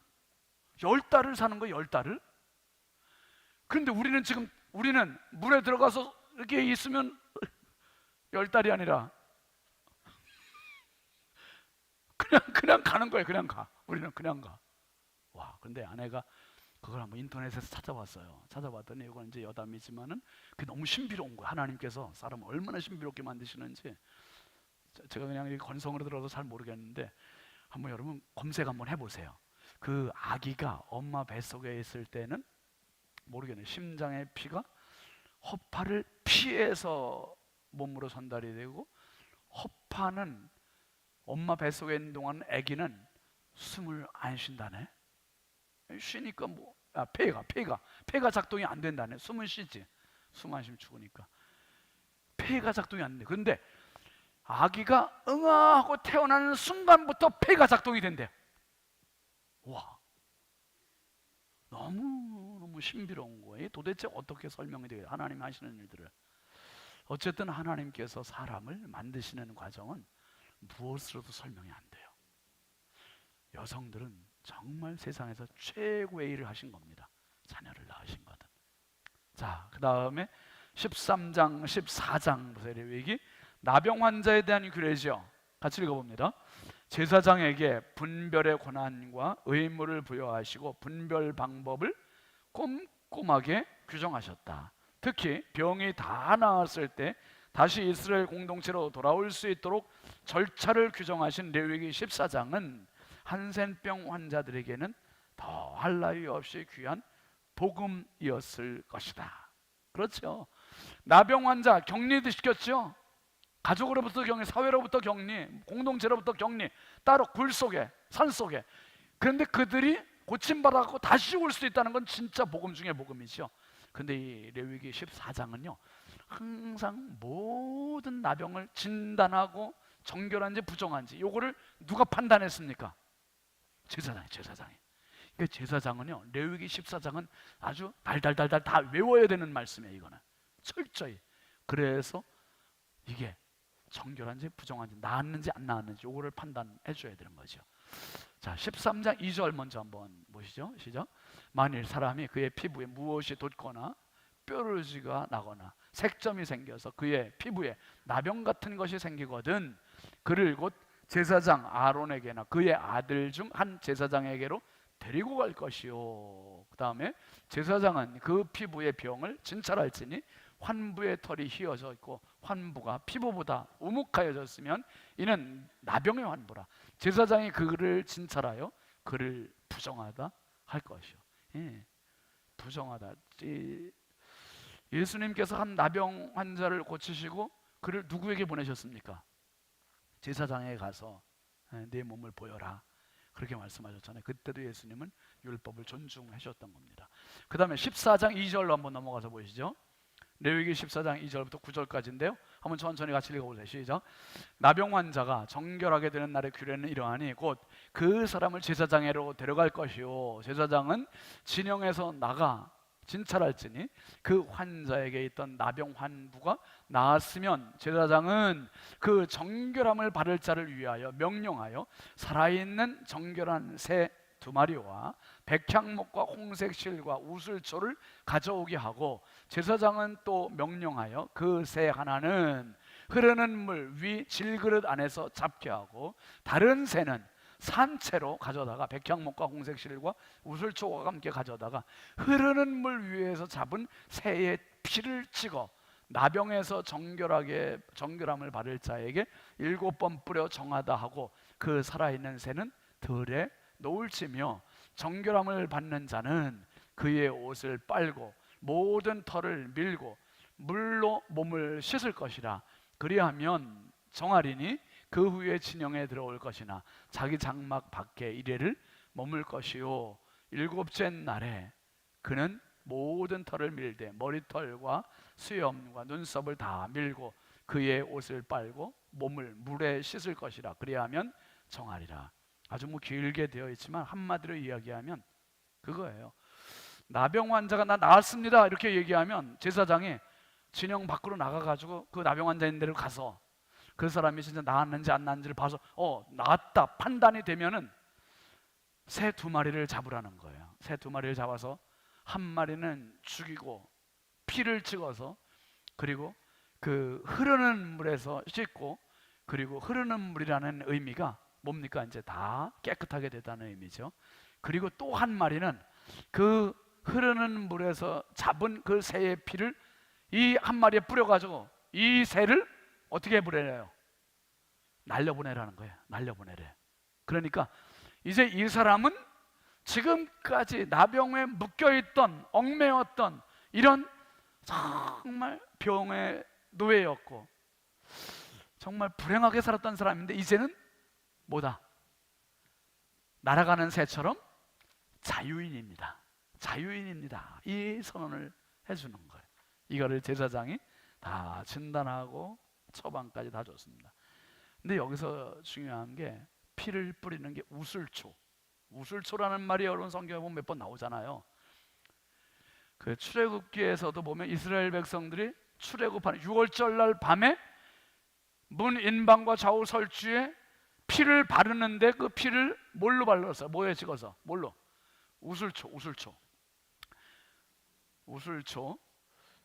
10달을 사는 거예요, 10달을. 근데 우리는 물에 들어가서 이렇게 있으면 10달이 아니라 그냥 가는 거예요. 그냥 가. 우리는 그냥 가. 와, 근데 아내가 그걸 한번 인터넷에서 찾아봤어요. 찾아봤더니 이건 이제 여담이지만은 그게 너무 신비로운 거예요. 하나님께서 사람을 얼마나 신비롭게 만드시는지 제가 그냥 건성으로 들어서 잘 모르겠는데, 한번 여러분 검색 한번 해보세요. 그 아기가 엄마 뱃속에 있을 때는 모르겠네요. 심장의 피가 허파를 피해서 몸으로 전달이 되고, 허파는 엄마 뱃속에 있는 동안 아기는 숨을 안 쉰다네. 쉬니까 폐가 작동이 안 된다네. 숨은 쉬지, 숨 안 쉬면 죽으니까 폐가 작동이 안 돼. 그런데 아기가 응아하고 태어나는 순간부터 폐가 작동이 된대. 와, 너무 신비로운 거예요. 도대체 어떻게 설명이 돼요? 하나님 하시는 일들을. 어쨌든 하나님께서 사람을 만드시는 과정은 무엇으로도 설명이 안 돼요. 여성들은 정말 세상에서 최고의 일을 하신 겁니다. 자녀를 낳으신 거든. 자, 그 다음에 13장, 14장 보세요. 레위기 나병 환자에 대한 규례죠. 같이 읽어봅니다. 제사장에게 분별의 권한과 의무를 부여하시고 분별 방법을 꼼꼼하게 규정하셨다. 특히 병이 다 나았을 때 다시 이스라엘 공동체로 돌아올 수 있도록 절차를 규정하신 레위기 14장은 한센병 환자들에게는 더할 나위 없이 귀한 복음이었을 것이다. 그렇죠. 나병 환자 격리도 시켰죠. 가족으로부터 격리, 사회로부터 격리, 공동체로부터 격리, 따로 굴 속에, 산 속에. 그런데 그들이 고침받아서 다시 올 수 있다는 건 진짜 복음 중에 복음이죠. 근데 이 레위기 14장은요 항상 모든 나병을 진단하고 정결한지 부정한지 요거를 누가 판단했습니까? 제사장이. 그러니까 제사장은요, 레위기 14장은 아주 달달달달 다 외워야 되는 말씀이에요. 이거는 철저히. 그래서 이게 정결한지 부정한지, 나았는지 안 나았는지 요거를 판단해 줘야 되는 거죠. 자, 13장 2절 먼저 한번 보시죠. 시작. 만일 사람이 그의 피부에 무엇이 돋거나 뾰루지가 나거나 색점이 생겨서 그의 피부에 나병 같은 것이 생기거든 그를 곧 제사장 아론에게나 그의 아들 중 한 제사장에게로 데리고 갈 것이요. 그 다음에 제사장은 그 피부의 병을 진찰할지니 환부의 털이 휘어져 있고 환부가 피부보다 우묵하여졌으면 이는 나병의 환부라. 제사장이 그를 진찰하여 그를 부정하다 할 것이요. 예, 부정하다. 예수님께서 한 나병 환자를 고치시고 그를 누구에게 보내셨습니까? 제사장에 가서 내 몸을 보여라, 그렇게 말씀하셨잖아요. 그때도 예수님은 율법을 존중하셨던 겁니다. 그 다음에 14장 2절로 한번 넘어가서 보시죠. 레위기 14장 2절부터 9절까지인데요. 한번 천천히 같이 읽어보세요. 시작. 나병 환자가 정결하게 되는 날의 규례는 이러하니 곧 그 사람을 제사장에로 데려갈 것이요, 제사장은 진영에서 나가 진찰할지니 그 환자에게 있던 나병 환부가 나았으면 제사장은 그 정결함을 받을 자를 위하여 명령하여 살아있는 정결한 새 2마리와 백향목과 홍색 실과 우슬초를 가져오게 하고, 제사장은 또 명령하여 그 새 하나는 흐르는 물 위 질그릇 안에서 잡게 하고 다른 새는 산채로 가져다가 백향목과 홍색 실과 우슬초와 함께 가져다가 흐르는 물 위에서 잡은 새의 피를 찍어 나병에서 정결함을 받을 자에게 7번 뿌려 정하다 하고 그 살아있는 새는 들에 놓을지며 정결함을 받는 자는 그의 옷을 빨고 모든 털을 밀고 물로 몸을 씻을 것이라. 그리하면 정하리니 그 후에 진영에 들어올 것이나 자기 장막 밖에 이레를 머물 것이요, 7째 날에 그는 모든 털을 밀되 머리털과 수염과 눈썹을 다 밀고 그의 옷을 빨고 몸을 물에 씻을 것이라. 그리하면 정하리라. 아주 길게 되어 있지만 한마디로 이야기하면 그거예요. 나병 환자가 나 나았습니다 이렇게 얘기하면 제사장이 진영 밖으로 나가가지고 그 나병 환자인 데를 가서 그 사람이 진짜 나았는지 안 나았는지를 봐서 나았다 판단이 되면은 새 2마리를 잡으라는 거예요. 새 2마리를 잡아서 한 마리는 죽이고 피를 찍어서, 그리고 그 흐르는 물에서 씻고, 그리고 흐르는 물이라는 의미가 뭡니까? 이제 다 깨끗하게 됐다는 의미죠. 그리고 또 한 마리는 그 흐르는 물에서 잡은 그 새의 피를 이 한 마리에 뿌려가지고 이 새를 어떻게 보내래요? 날려보내라는 거예요. 날려보내래. 그러니까 이제 이 사람은 지금까지 나병에 묶여있던, 얽매였던 이런 정말 병의 노예였고 정말 불행하게 살았던 사람인데 이제는 뭐다? 날아가는 새처럼 자유인입니다. 자유인입니다. 이 선언을 해주는 거예요. 이거를 제사장이 다 진단하고 처방까지 다 줬습니다. 근데 여기서 중요한 게 피를 뿌리는 게 우슬초. 우슬초라는 말이 여러분 성경에 보면 몇 번 나오잖아요. 그 출애굽기에서도 보면 이스라엘 백성들이 출애굽하는 6월절 날 밤에 문 인방과 좌우 설주에 피를 바르는데 그 피를 뭘로 발랐어요? 뭐에 찍어서? 뭘로? 우슬초. 우슬초.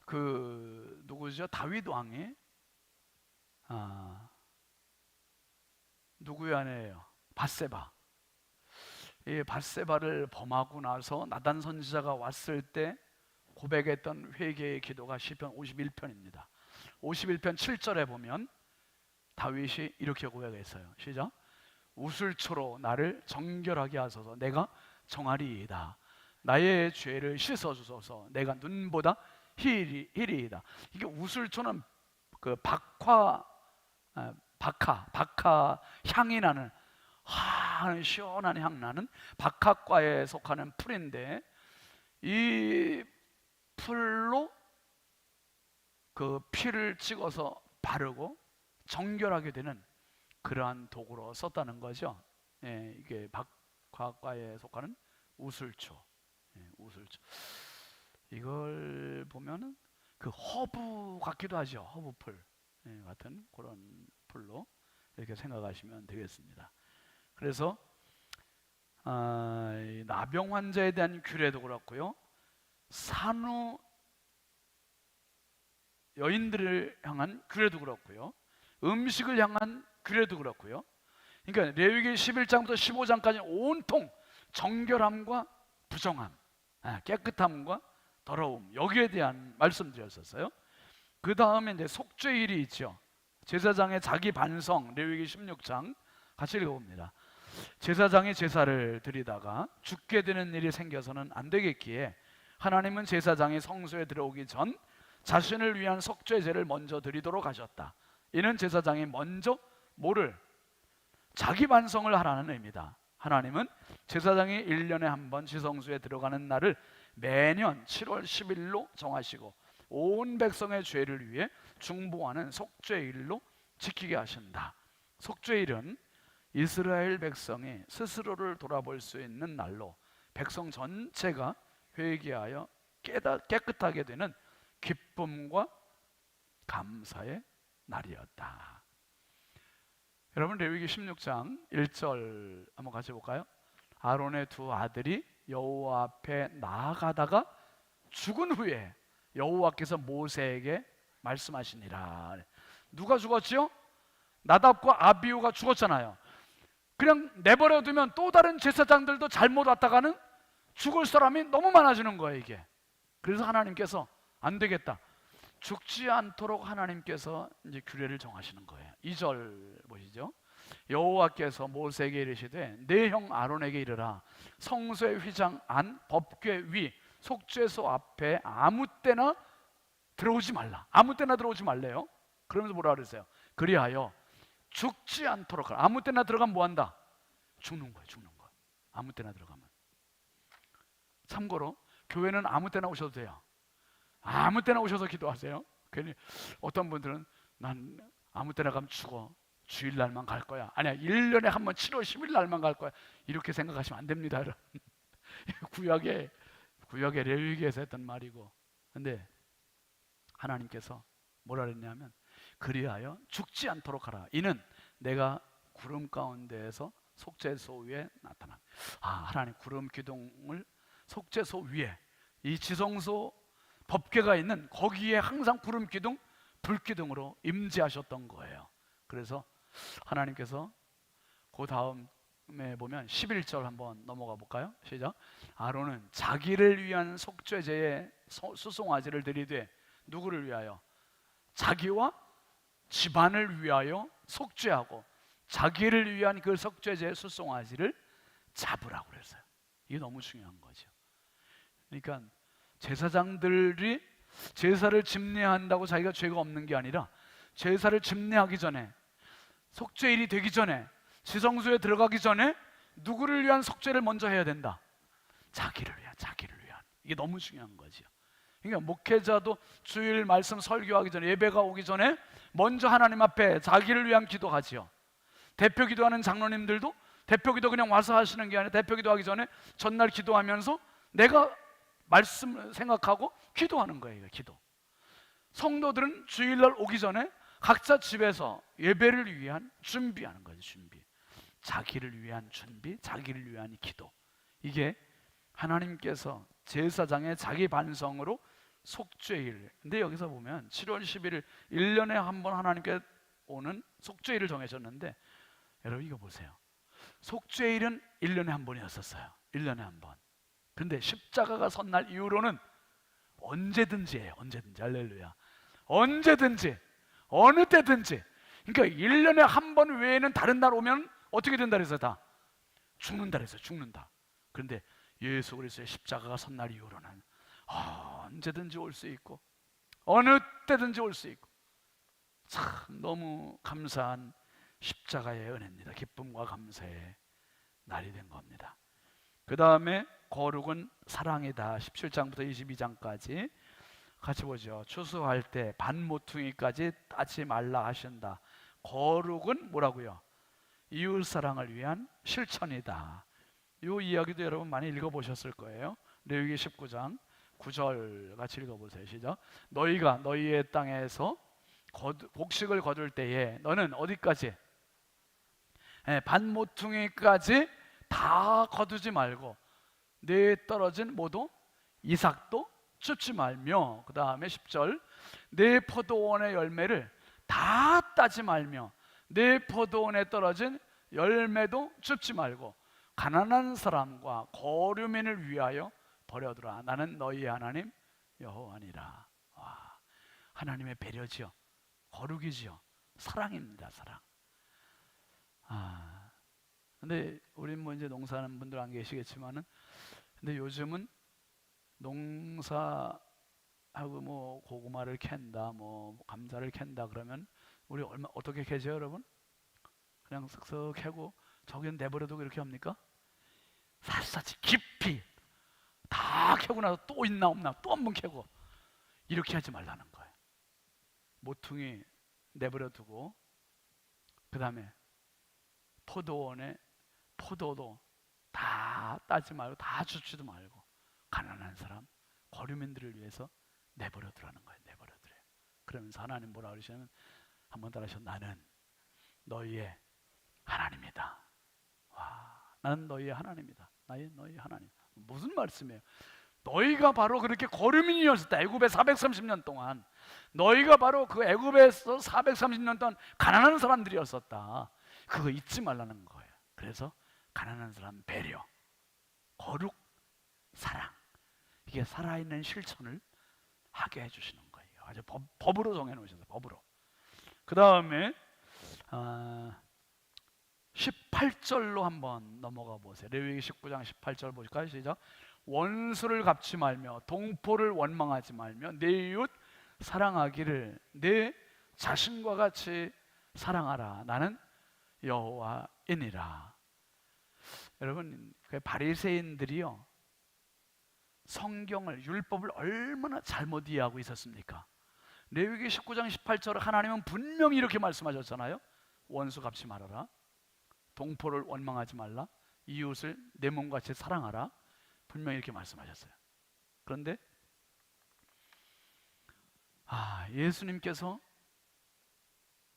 그 누구죠? 다윗 왕이 누구의 아내예요? 밧세바. 이 밧세바를 범하고 나서 나단 선지자가 왔을 때 고백했던 회개의 기도가 시편 51편입니다. 51편 7절에 보면 다윗이 이렇게 고백했어요. 시작. 우슬초로 나를 정결하게 하소서. 내가 정하리이다. 나의 죄를 씻어주소서. 내가 눈보다 희리이다. 이게 우슬초는 그 박하 향이 나는 시원한 향 나는 박하과에 속하는 풀인데, 이 풀로 그 피를 찍어서 바르고 정결하게 되는 그러한 도구로 썼다는 거죠. 예, 이게 박하과에 속하는 우슬초. 예, 우슬초. 이걸 보면은 그 허브 같기도 하죠. 허브풀 같은 그런 풀로 이렇게 생각하시면 되겠습니다. 그래서 나병 환자에 대한 규례도 그렇고요, 산후 여인들을 향한 규례도 그렇고요, 음식을 향한 규례도 그렇고요, 그러니까 레위기 11장부터 15장까지 온통 정결함과 부정함, 깨끗함과 더러움, 여기에 대한 말씀드렸었어요. 그 다음에 이제 속죄일이 있죠. 제사장의 자기 반성, 레위기 16장 같이 읽어봅니다. 제사장이 제사를 드리다가 죽게 되는 일이 생겨서는 안 되겠기에 하나님은 제사장이 성소에 들어오기 전 자신을 위한 속죄제를 먼저 드리도록 하셨다. 이는 제사장이 먼저 뭐를? 자기 반성을 하라는 의미다. 하나님은 제사장이 1년에 한 번 지성소에 들어가는 날을 매년 7월 10일로 정하시고 온 백성의 죄를 위해 중보하는 속죄일로 지키게 하신다. 속죄일은 이스라엘 백성이 스스로를 돌아볼 수 있는 날로 백성 전체가 회개하여 깨끗하게 되는 기쁨과 감사의 날이었다. 여러분, 레위기 16장 1절 한번 같이 볼까요? 아론의 두 아들이 여호와 앞에 나아가다가 죽은 후에 여호와께서 모세에게 말씀하시니라. 누가 죽었지요? 나답과 아비후가 죽었잖아요. 그냥 내버려 두면 또 다른 제사장들도 잘못 왔다가는 죽을 사람이 너무 많아지는 거예요, 이게. 그래서 하나님께서 안 되겠다. 죽지 않도록 하나님께서 이제 규례를 정하시는 거예요. 2절 보시죠. 여호와께서 모세에게 이르시되 내 형 아론에게 이르라. 성소의 휘장 안 법궤 위 속죄소 앞에 아무 때나 들어오지 말라. 아무 때나 들어오지 말래요. 그러면서 뭐라 그랬어요? 그리하여 죽지 않도록 하라. 아무 때나 들어가면 뭐한다? 죽는 거예요. 죽는 거. 아무 때나 들어가면. 참고로 교회는 아무 때나 오셔도 돼요. 아무 때나 오셔서 기도하세요. 괜히 어떤 분들은 난 아무 때나 가면 죽어. 주일날만 갈 거야. 아니야, 1년에 한 번 7월 10일 날만 갈 거야. 이렇게 생각하시면 안 됩니다. 구약에 레위기에서 했던 말이고. 근데 하나님께서 뭐라 그랬냐면 그리하여 죽지 않도록 하라. 이는 내가 구름 가운데에서 속죄소 위에 나타나. 하나님 구름 기둥을 속죄소 위에, 이 지성소 법궤가 있는 거기에 항상 구름 기둥, 불 기둥으로 임재하셨던 거예요. 그래서 하나님께서 그 다음에 보면 11절 한번 넘어가 볼까요? 시작. 아론은 자기를 위한 속죄제에 수송아지를 드리되 누구를 위하여? 자기와 집안을 위하여 속죄하고 자기를 위한 그 속죄제의 수송아지를 잡으라고 그랬어요. 이게 너무 중요한 거죠. 그러니까 제사장들이 제사를 집례한다고 자기가 죄가 없는 게 아니라 제사를 집례하기 전에, 속죄일이 되기 전에, 지성소에 들어가기 전에 누구를 위한 속죄를 먼저 해야 된다? 자기를 위한. 이게 너무 중요한 거죠. 그러니까 목회자도 주일 말씀 설교하기 전에, 예배가 오기 전에 먼저 하나님 앞에 자기를 위한 기도하지요. 대표 기도하는 장로님들도 대표 기도 그냥 와서 하시는 게 아니라 대표 기도하기 전에 전날 기도하면서 내가 말씀 생각하고 기도하는 거예요. 기도. 성도들은 주일날 오기 전에 각자 집에서 예배를 위한 준비하는 거죠. 준비. 자기를 위한 준비, 자기를 위한 기도. 이게 하나님께서 제사장의 자기 반성으로 속죄일. 근데 여기서 보면 7월 11일 1년에 한 번 하나님께 오는 속죄일을 정하셨는데, 여러분 이거 보세요. 속죄일은 1년에 한 번이었었어요. 1년에 한 번. 근데 십자가가 선 날 이후로는 언제든지 해요. 언제든지. 할렐루야. 언제든지, 어느 때든지. 그러니까 1년에 한 번 외에는 다른 날 오면 어떻게 된다 그랬어요? 다 죽는다 그랬어요. 죽는다. 그런데 예수 그리스도의 십자가가 선 날 이후로는 언제든지 올 수 있고 어느 때든지 올 수 있고, 참 너무 감사한 십자가의 은혜입니다. 기쁨과 감사의 날이 된 겁니다. 그 다음에 거룩은 사랑이다. 17장부터 22장까지 같이 보죠. 추수할 때 반모퉁이까지 따지 말라 하신다. 거룩은 뭐라고요? 이웃사랑을 위한 실천이다. 이 이야기도 여러분 많이 읽어보셨을 거예요. 레위기 19장 9절 같이 읽어보세요. 시작. 너희가 너희의 땅에서 곡식을 거둘 때에 너는 어디까지? 반모퉁이까지 다 거두지 말고 내 떨어진 모두 이삭도 줍지 말며, 그 다음에 10절 내 포도원의 열매를 다 따지 말며 내 포도원에 떨어진 열매도 줍지 말고 가난한 사람과 거류민을 위하여 버려두라. 나는 너희의 하나님 여호와니라. 와, 하나님의 배려지요, 거룩이지요, 사랑입니다. 사랑. 근데 우린 뭐 이제 농사하는 분들 안 계시겠지만은, 근데 요즘은 농사하고 뭐 고구마를 캔다, 뭐 감자를 캔다 그러면 우리 어떻게 캐죠, 여러분? 그냥 쓱쓱 캐고 저기는 내버려두고 이렇게 합니까? 샅샅이 깊이 다 캐고 나서 또 있나 없나 또 한 번 캐고, 이렇게 하지 말라는 거예요. 모퉁이 내버려두고, 그 다음에 포도원에 포도도 다 따지 말고 다 주지도 말고 가난한 사람, 거류민들을 위해서 내버려두라는 거예요. 내버려두래요. 그러면서 하나님 뭐라 그러시냐면, 한번 따라하셔. 나는 너희의 하나님이다. 와, 나는 너희의 하나님이다. 너희의 하나님. 무슨 말씀이에요? 너희가 바로 그렇게 거류민이었었다. 애굽에 430년 동안 너희가 바로 그 애굽에서 430년 동안 가난한 사람들이었었다. 그거 잊지 말라는 거예요. 그래서 가난한 사람 배려, 거룩, 사랑, 이게 살아있는 실천을 하게 해주시는 거예요. 아주 법으로 정해놓으셨어요. 법으로. 그 다음에 18절로 한번 넘어가 보세요. 레위기 19장 18절 보실까요? 시작. 원수를 갚지 말며 동포를 원망하지 말며 내 이웃 사랑하기를 내 자신과 같이 사랑하라. 나는 여호와이니라. 여러분, 바리새인들이요, 성경을, 율법을 얼마나 잘못 이해하고 있었습니까? 레위기 19장 18절 하나님은 분명히 이렇게 말씀하셨잖아요. 원수 갚지 말아라, 동포를 원망하지 말라, 이웃을 내 몸같이 사랑하라. 분명히 이렇게 말씀하셨어요. 그런데 예수님께서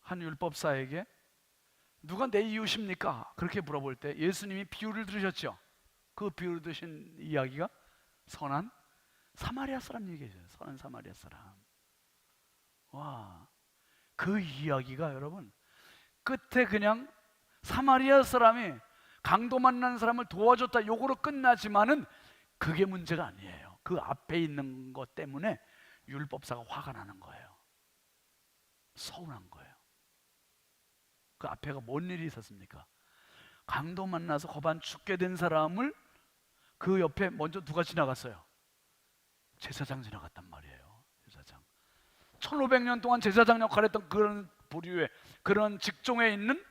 한 율법사에게 누가 내 이웃입니까? 그렇게 물어볼 때 예수님이 비유를 들으셨죠. 그 비유를 드신 이야기가 선한 사마리아 사람 얘기죠. 선한 사마리아 사람. 와, 그 이야기가 여러분 끝에 그냥 사마리아 사람이 강도 만난 사람을 도와줬다 요거로 끝나지만은 그게 문제가 아니에요. 그 앞에 있는 것 때문에 율법사가 화가 나는 거예요. 서운한 거예요. 그 앞에가 뭔 일이 있었습니까? 강도 만나서 거반 죽게 된 사람을 그 옆에 먼저 누가 지나갔어요? 제사장 지나갔단 말이에요. 제사장. 1500년 동안 제사장 역할을 했던 그런 부류의 그런 직종에 있는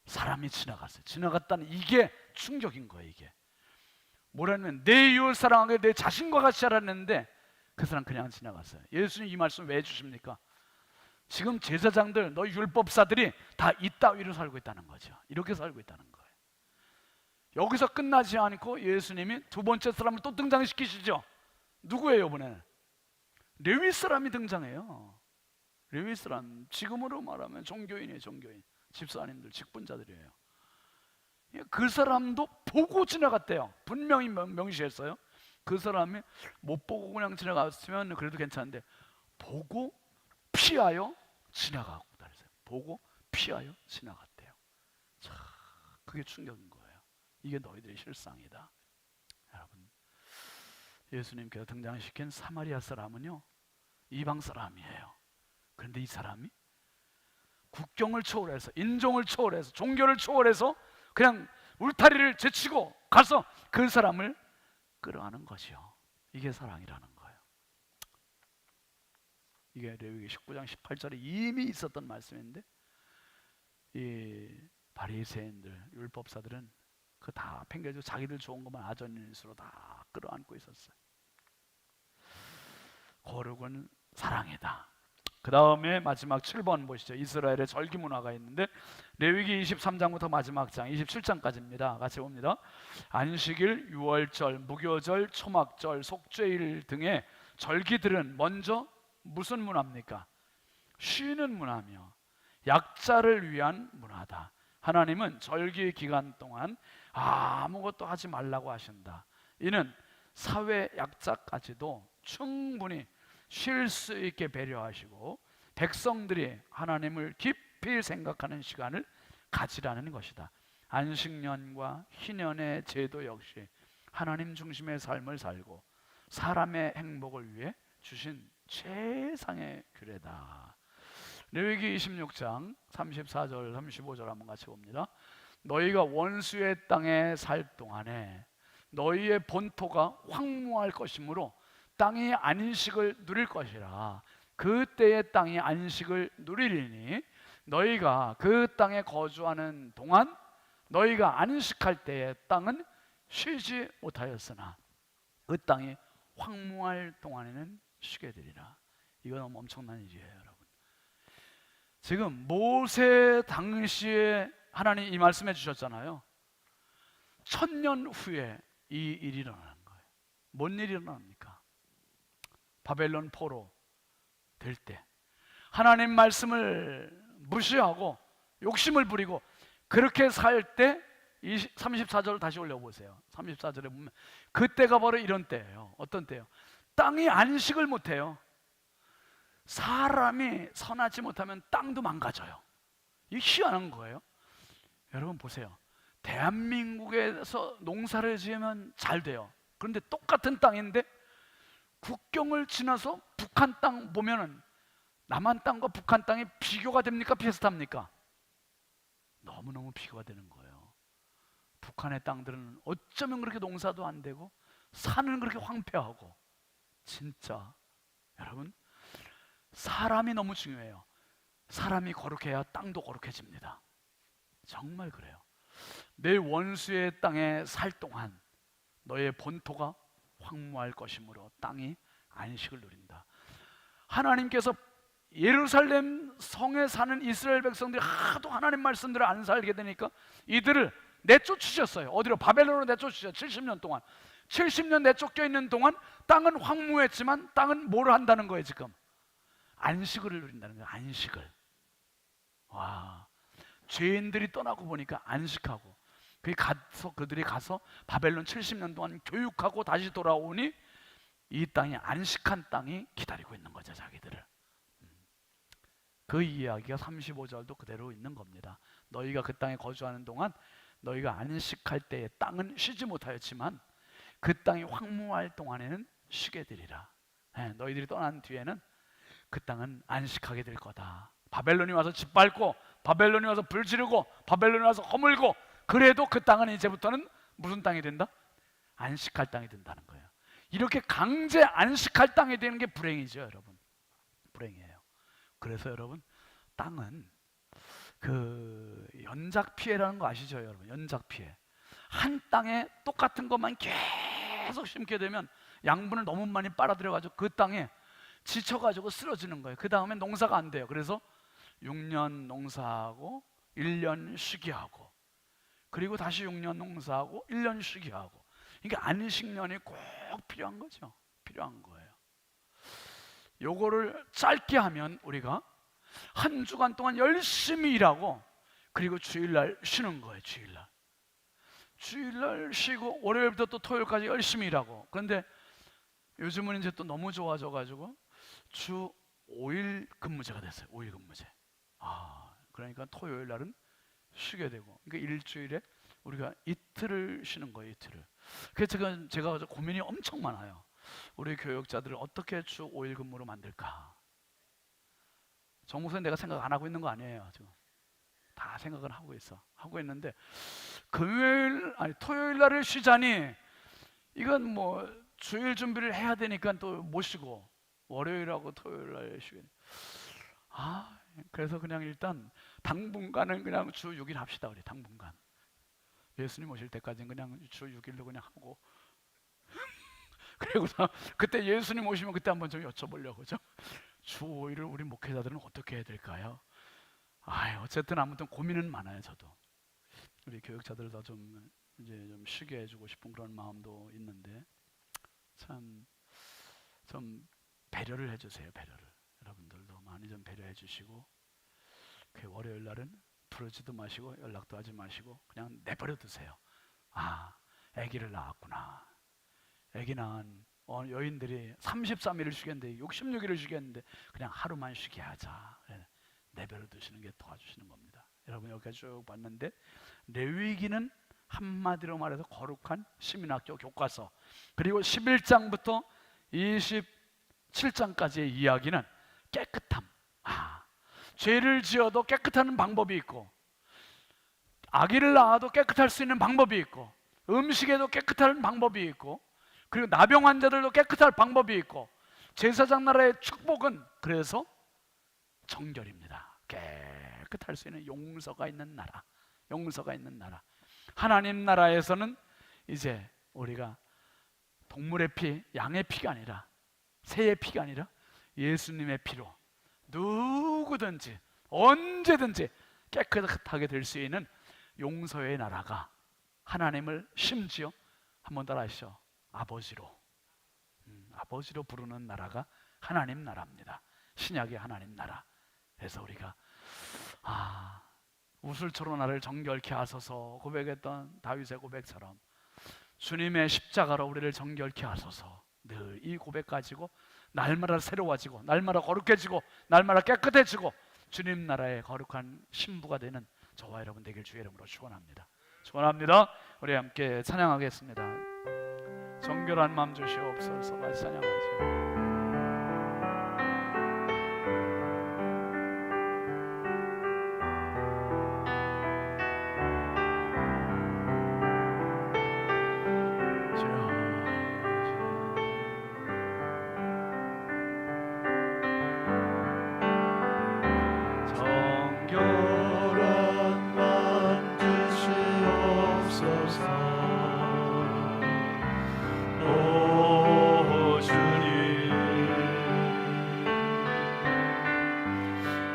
사람이 지나갔어요. 지나갔다는 이게 충격인 거예요. 이게 뭐라면 내 이웃 사랑하게 내 자신과 같이 하라는데 그 사람 그냥 지나갔어요. 예수님 이 말씀 왜 해주십니까? 지금 제사장들, 너희 율법사들이 다 이따위로 살고 있다는 거죠. 이렇게 살고 있다는 거예요. 여기서 끝나지 않고 예수님이 두 번째 사람을 또 등장시키시죠. 누구예요 이번에는? 레위 사람이 등장해요. 레위 사람, 지금으로 말하면 종교인이에요. 종교인, 집사님들, 직분자들이에요. 그 사람도 보고 지나갔대요. 분명히 명시했어요. 그 사람이 못 보고 그냥 지나갔으면 그래도 괜찮은데 보고 피하여 지나가고 그랬어요. 보고 피하여 지나갔대요. 참, 그게 충격인 거예요. 이게 너희들의 실상이다. 여러분, 예수님께서 등장시킨 사마리아 사람은요, 이방 사람이에요. 그런데 이 사람이 국경을 초월해서, 인종을 초월해서, 종교를 초월해서 그냥 울타리를 제치고 가서 그 사람을 끌어가는 것이요. 이게 사랑이라는 거예요. 이게 레위기 19장 18절에 이미 있었던 말씀인데 이 바리새인들, 율법사들은 그 다 팽개주고 자기들 좋은 것만 아전인수로 다 끌어안고 있었어요. 거룩은 사랑이다. 그 다음에 마지막 7번 보시죠. 이스라엘의 절기 문화가 있는데 레위기 23장부터 마지막 장 27장까지입니다. 같이 봅니다. 안식일, 유월절, 무교절, 초막절, 속죄일 등의 절기들은 먼저 무슨 문화입니까? 쉬는 문화며 약자를 위한 문화다. 하나님은 절기 기간 동안 아무것도 하지 말라고 하신다. 이는 사회 약자까지도 충분히 쉴 수 있게 배려하시고 백성들이 하나님을 깊이 생각하는 시간을 가지라는 것이다. 안식년과 희년의 제도 역시 하나님 중심의 삶을 살고 사람의 행복을 위해 주신 최상의 규례다. 레위기 26장 34절 35절 한번 같이 봅니다. 너희가 원수의 땅에 살 동안에 너희의 본토가 황무할 것이므로 땅이 안식을 누릴 것이라. 그때의 땅이 안식을 누리리니 너희가 그 땅에 거주하는 동안 너희가 안식할 때의 땅은 쉬지 못하였으나 그 땅이 황무할 동안에는 쉬게 되리라. 이거 너무 엄청난 일이에요, 여러분. 지금 모세 당시에 하나님 이 말씀해 주셨잖아요. 1000년 후에 이 일이 일어나는 거예요. 뭔 일이 일어납니까? 바벨론 포로 될 때 하나님 말씀을 무시하고 욕심을 부리고 그렇게 살 때 34절을 다시 올려보세요. 34절에 보면 그때가 바로 이런 때예요. 어떤 때예요? 땅이 안식을 못해요. 사람이 선하지 못하면 땅도 망가져요. 이게 희한한 거예요. 여러분 보세요. 대한민국에서 농사를 지으면 잘 돼요. 그런데 똑같은 땅인데 국경을 지나서 북한 땅 보면은 남한 땅과 북한 땅이 비교가 됩니까? 비슷합니까? 너무너무 비교가 되는 거예요. 북한의 땅들은 어쩌면 그렇게 농사도 안 되고 산은 그렇게 황폐하고. 진짜 여러분, 사람이 너무 중요해요. 사람이 거룩해야 땅도 거룩해집니다. 정말 그래요. 내 원수의 땅에 살 동안 너의 본토가 황무할 것이므로 땅이 안식을 누린다. 하나님께서 예루살렘 성에 사는 이스라엘 백성들이 하도 하나님 말씀대로 안 살게 되니까 이들을 내쫓으셨어요. 어디로? 바벨론으로 내쫓으셨어요. 70년 동안. 70년 내쫓겨 있는 동안 땅은 황무했지만 땅은 뭘 한다는 거예요? 지금 안식을 누린다는 거예요. 안식을. 와, 죄인들이 떠나고 보니까 안식하고 그들이 가서 바벨론 70년 동안 교육하고 다시 돌아오니 이 땅이 안식한 땅이 기다리고 있는 거죠, 자기들을. 그 이야기가 35절도 그대로 있는 겁니다. 너희가 그 땅에 거주하는 동안 너희가 안식할 때의 땅은 쉬지 못하였지만 그 땅이 황무할 동안에는 쉬게 되리라. 너희들이 떠난 뒤에는 그 땅은 안식하게 될 거다. 바벨론이 와서 짓밟고 바벨론이 와서 불 지르고 바벨론이 와서 허물고 그래도 그 땅은 이제부터는 무슨 땅이 된다? 안식할 땅이 된다는 거예요. 이렇게 강제 안식할 땅이 되는 게 불행이죠, 여러분. 불행이에요. 그래서 여러분, 땅은 그 연작 피해라는 거 아시죠, 여러분? 연작 피해. 한 땅에 똑같은 것만 계속 심게 되면 양분을 너무 많이 빨아들여가지고 그 땅에 지쳐가지고 쓰러지는 거예요. 그 다음에 농사가 안 돼요. 그래서 6년 농사하고 1년 쉬게 하고 그리고 다시 6년 농사하고 1년 쉬게 하고. 그러니까 안식년이 꼭 필요한 거죠. 필요한 거예요. 요거를 짧게 하면 우리가 한 주간 동안 열심히 일하고 그리고 주일날 쉬는 거예요. 주일날 쉬고 월요일부터 또 토요일까지 열심히 일하고. 그런데 요즘은 이제 또 너무 좋아져가지고 주 5일 근무제가 됐어요. 5일 근무제. 그러니까 토요일날은 쉬게 되고, 그러니까 일주일에 우리가 이틀을 쉬는 거예요. 이틀을. 그래서 제가 고민이 엄청 많아요. 우리 교육자들을 어떻게 주 5일 근무로 만들까? 정 목사님, 내가 생각 안 하고 있는 거 아니에요. 지금 다 생각을 하고 있는데 토요일 날을 쉬자니 이건 뭐 주일 준비를 해야 되니까 또 못 쉬고 월요일하고 토요일 날 쉬게. 그래서 그냥 일단 당분간은 그냥 주 6일 합시다. 우리 당분간 예수님 오실 때까지는 그냥 주 6일로 그냥 하고 그리고 그때 예수님 오시면 그때 한번 좀 여쭤보려고. 주 5일을 우리 목회자들은 어떻게 해야 될까요? 어쨌든 아무튼 고민은 많아요. 저도 우리 교육자들도 좀 이제 좀 쉬게 해주고 싶은 그런 마음도 있는데 참 좀 배려를 해주세요. 배려를. 여러분들도 많이 좀 배려해 주시고 그 월요일 날은 부르지도 마시고 연락도 하지 마시고 그냥 내버려 두세요. 아기를 낳았구나. 아기 낳은 여인들이 33일을 쉬겠는데 66일을 쉬겠는데 그냥 하루만 쉬게 하자. 내버려 두시는 게 도와주시는 겁니다. 여러분 여기까지 쭉 봤는데 레위기는 한마디로 말해서 거룩한 시민학교 교과서, 그리고 11장부터 27장까지의 이야기는 깨끗함. 죄를 지어도 깨끗하는 방법이 있고, 아기를 낳아도 깨끗할 수 있는 방법이 있고, 음식에도 깨끗한 방법이 있고, 그리고 나병 환자들도 깨끗할 방법이 있고, 제사장 나라의 축복은 그래서 정결입니다. 깨끗할 수 있는 용서가 있는 나라, 용서가 있는 나라. 하나님 나라에서는 이제 우리가 동물의 피, 양의 피가 아니라, 새의 피가 아니라 예수님의 피로 누구든지 언제든지 깨끗하게 될 수 있는 용서의 나라가, 하나님을 심지어 한번 따라 하시죠. 아버지로 부르는 나라가 하나님 나라입니다. 신약의 하나님 나라. 그래서 우리가 우슬초로 나를 정결케 하소서 고백했던 다윗의 고백처럼 주님의 십자가로 우리를 정결케 하소서, 늘 이 고백 가지고 날마다 새로워지고, 날마다 거룩해지고, 날마다 깨끗해지고, 주님 나라의 거룩한 신부가 되는 저와 여러분 되길 주의 이름으로 축원합니다. 축원합니다. 우리 함께 찬양하겠습니다. 정결한 마음 주시옵소서. 같이 찬양하죠.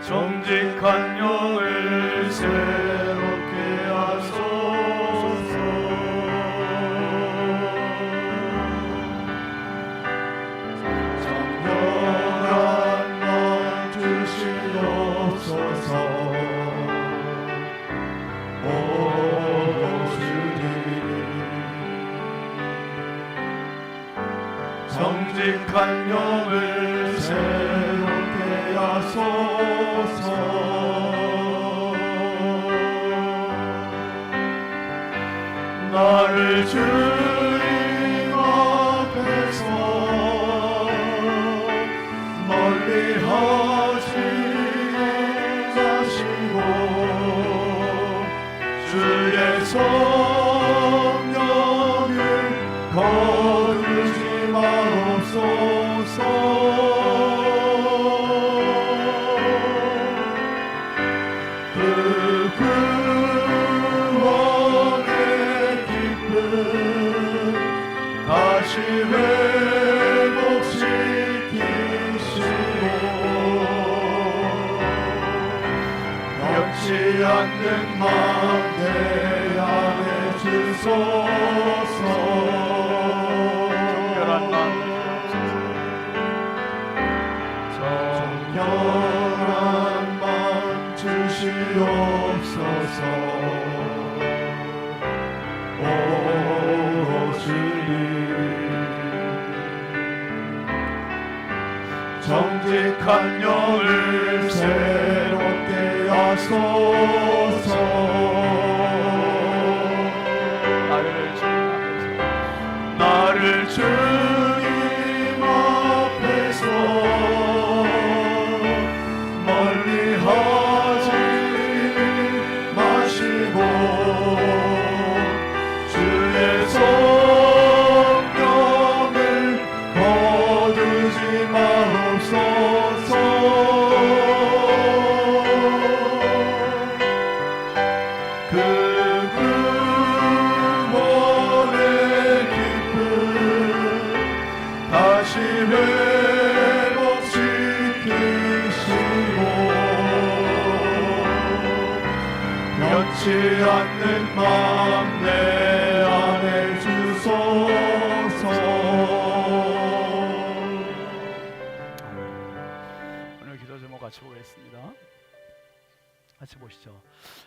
정직한 영을 새롭게 하소서. 정결한 마음 주시옵소서. 오 주님, 정직한 영을 새롭게 하소서. 나를 주님 앞에서 멀리하지 마시고 주의 성령을 거두지 마옵소서. 다시 회복시키시고 변치 않는 마음 내 안에 주소서. 정결한 마음 정결한 마음 주시옵소서. 오 주님, 정직한 영을 새롭게 하소서. 나를 주님 앞에서 멀리하지 마시고 주의 성령을 거두지 마옵소서. 그 구원의 기쁨 다시 회복시키시고 변치 않는 마음 내 안에 주소서. 오늘 기도 제목 같이 보겠습니다. 같이 보시죠.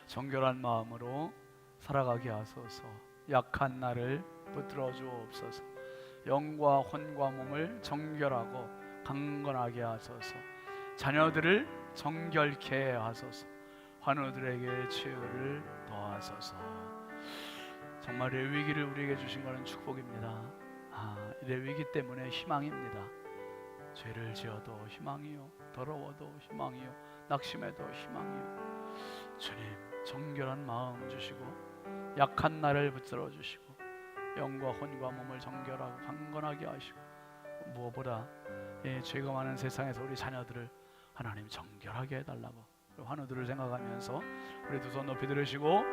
정결한 마음으로 살아가게 하소서. 약한 나를 붙들어 주옵소서. 영과 혼과 몸을 정결하고 강건하게 하소서. 자녀들을 정결케 하소서. 환우들에게 치유를 더하소서. 정말 이 위기를 우리에게 주신 것은 축복입니다. 이 위기 때문에 희망입니다. 죄를 지어도 희망이요, 더러워도 희망이요, 낙심해도 희망이요. 주님, 정결한 마음 주시고 약한 나를 붙들어 주시고 영과 혼과 몸을 정결하고 강건하게 하시고, 무엇보다 이 죄가 많은 세상에서 우리 자녀들을 하나님 정결하게 해달라고 환우들을 생각하면서 우리 두 손 높이 들으시고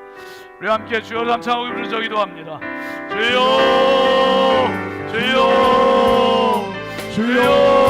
우리 함께 주여 감사하고 부르짖어 기도합니다. 주여, 주여, 주여.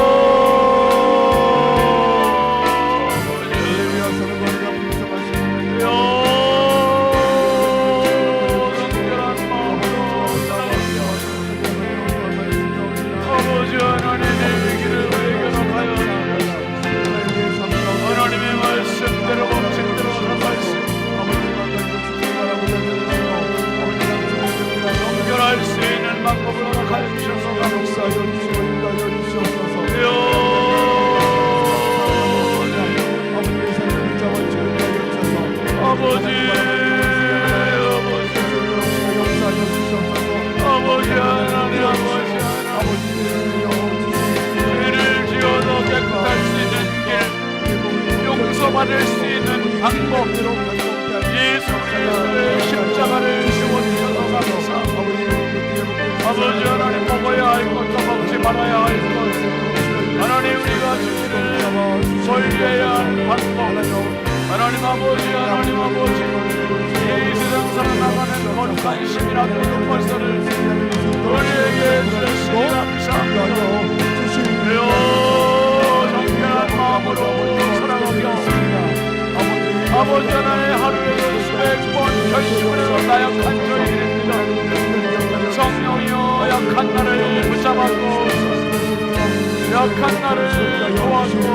받을 수 있는 방법, 예수 그리스도의 십자가를 세워주셔서 감사합니다. 아버지 하나님, 먹어야 할 것과 먹지 말아야 할 것, 하나님 우리가 주기를 설계해야 할 방법, 하나님 아버지, 하나님 아버지, 이 세상 살아나가는 거룩한 힘이나 그런 것들을 우리에게 주시니 감사합니다. 정결한 마음으로 살아가며 아버지 하나님, 하루에도 수백 번 결심을 해서 나약한 저희들입니다. 성령이여, 약한 나를 붙잡았고 약한 나를 도와주고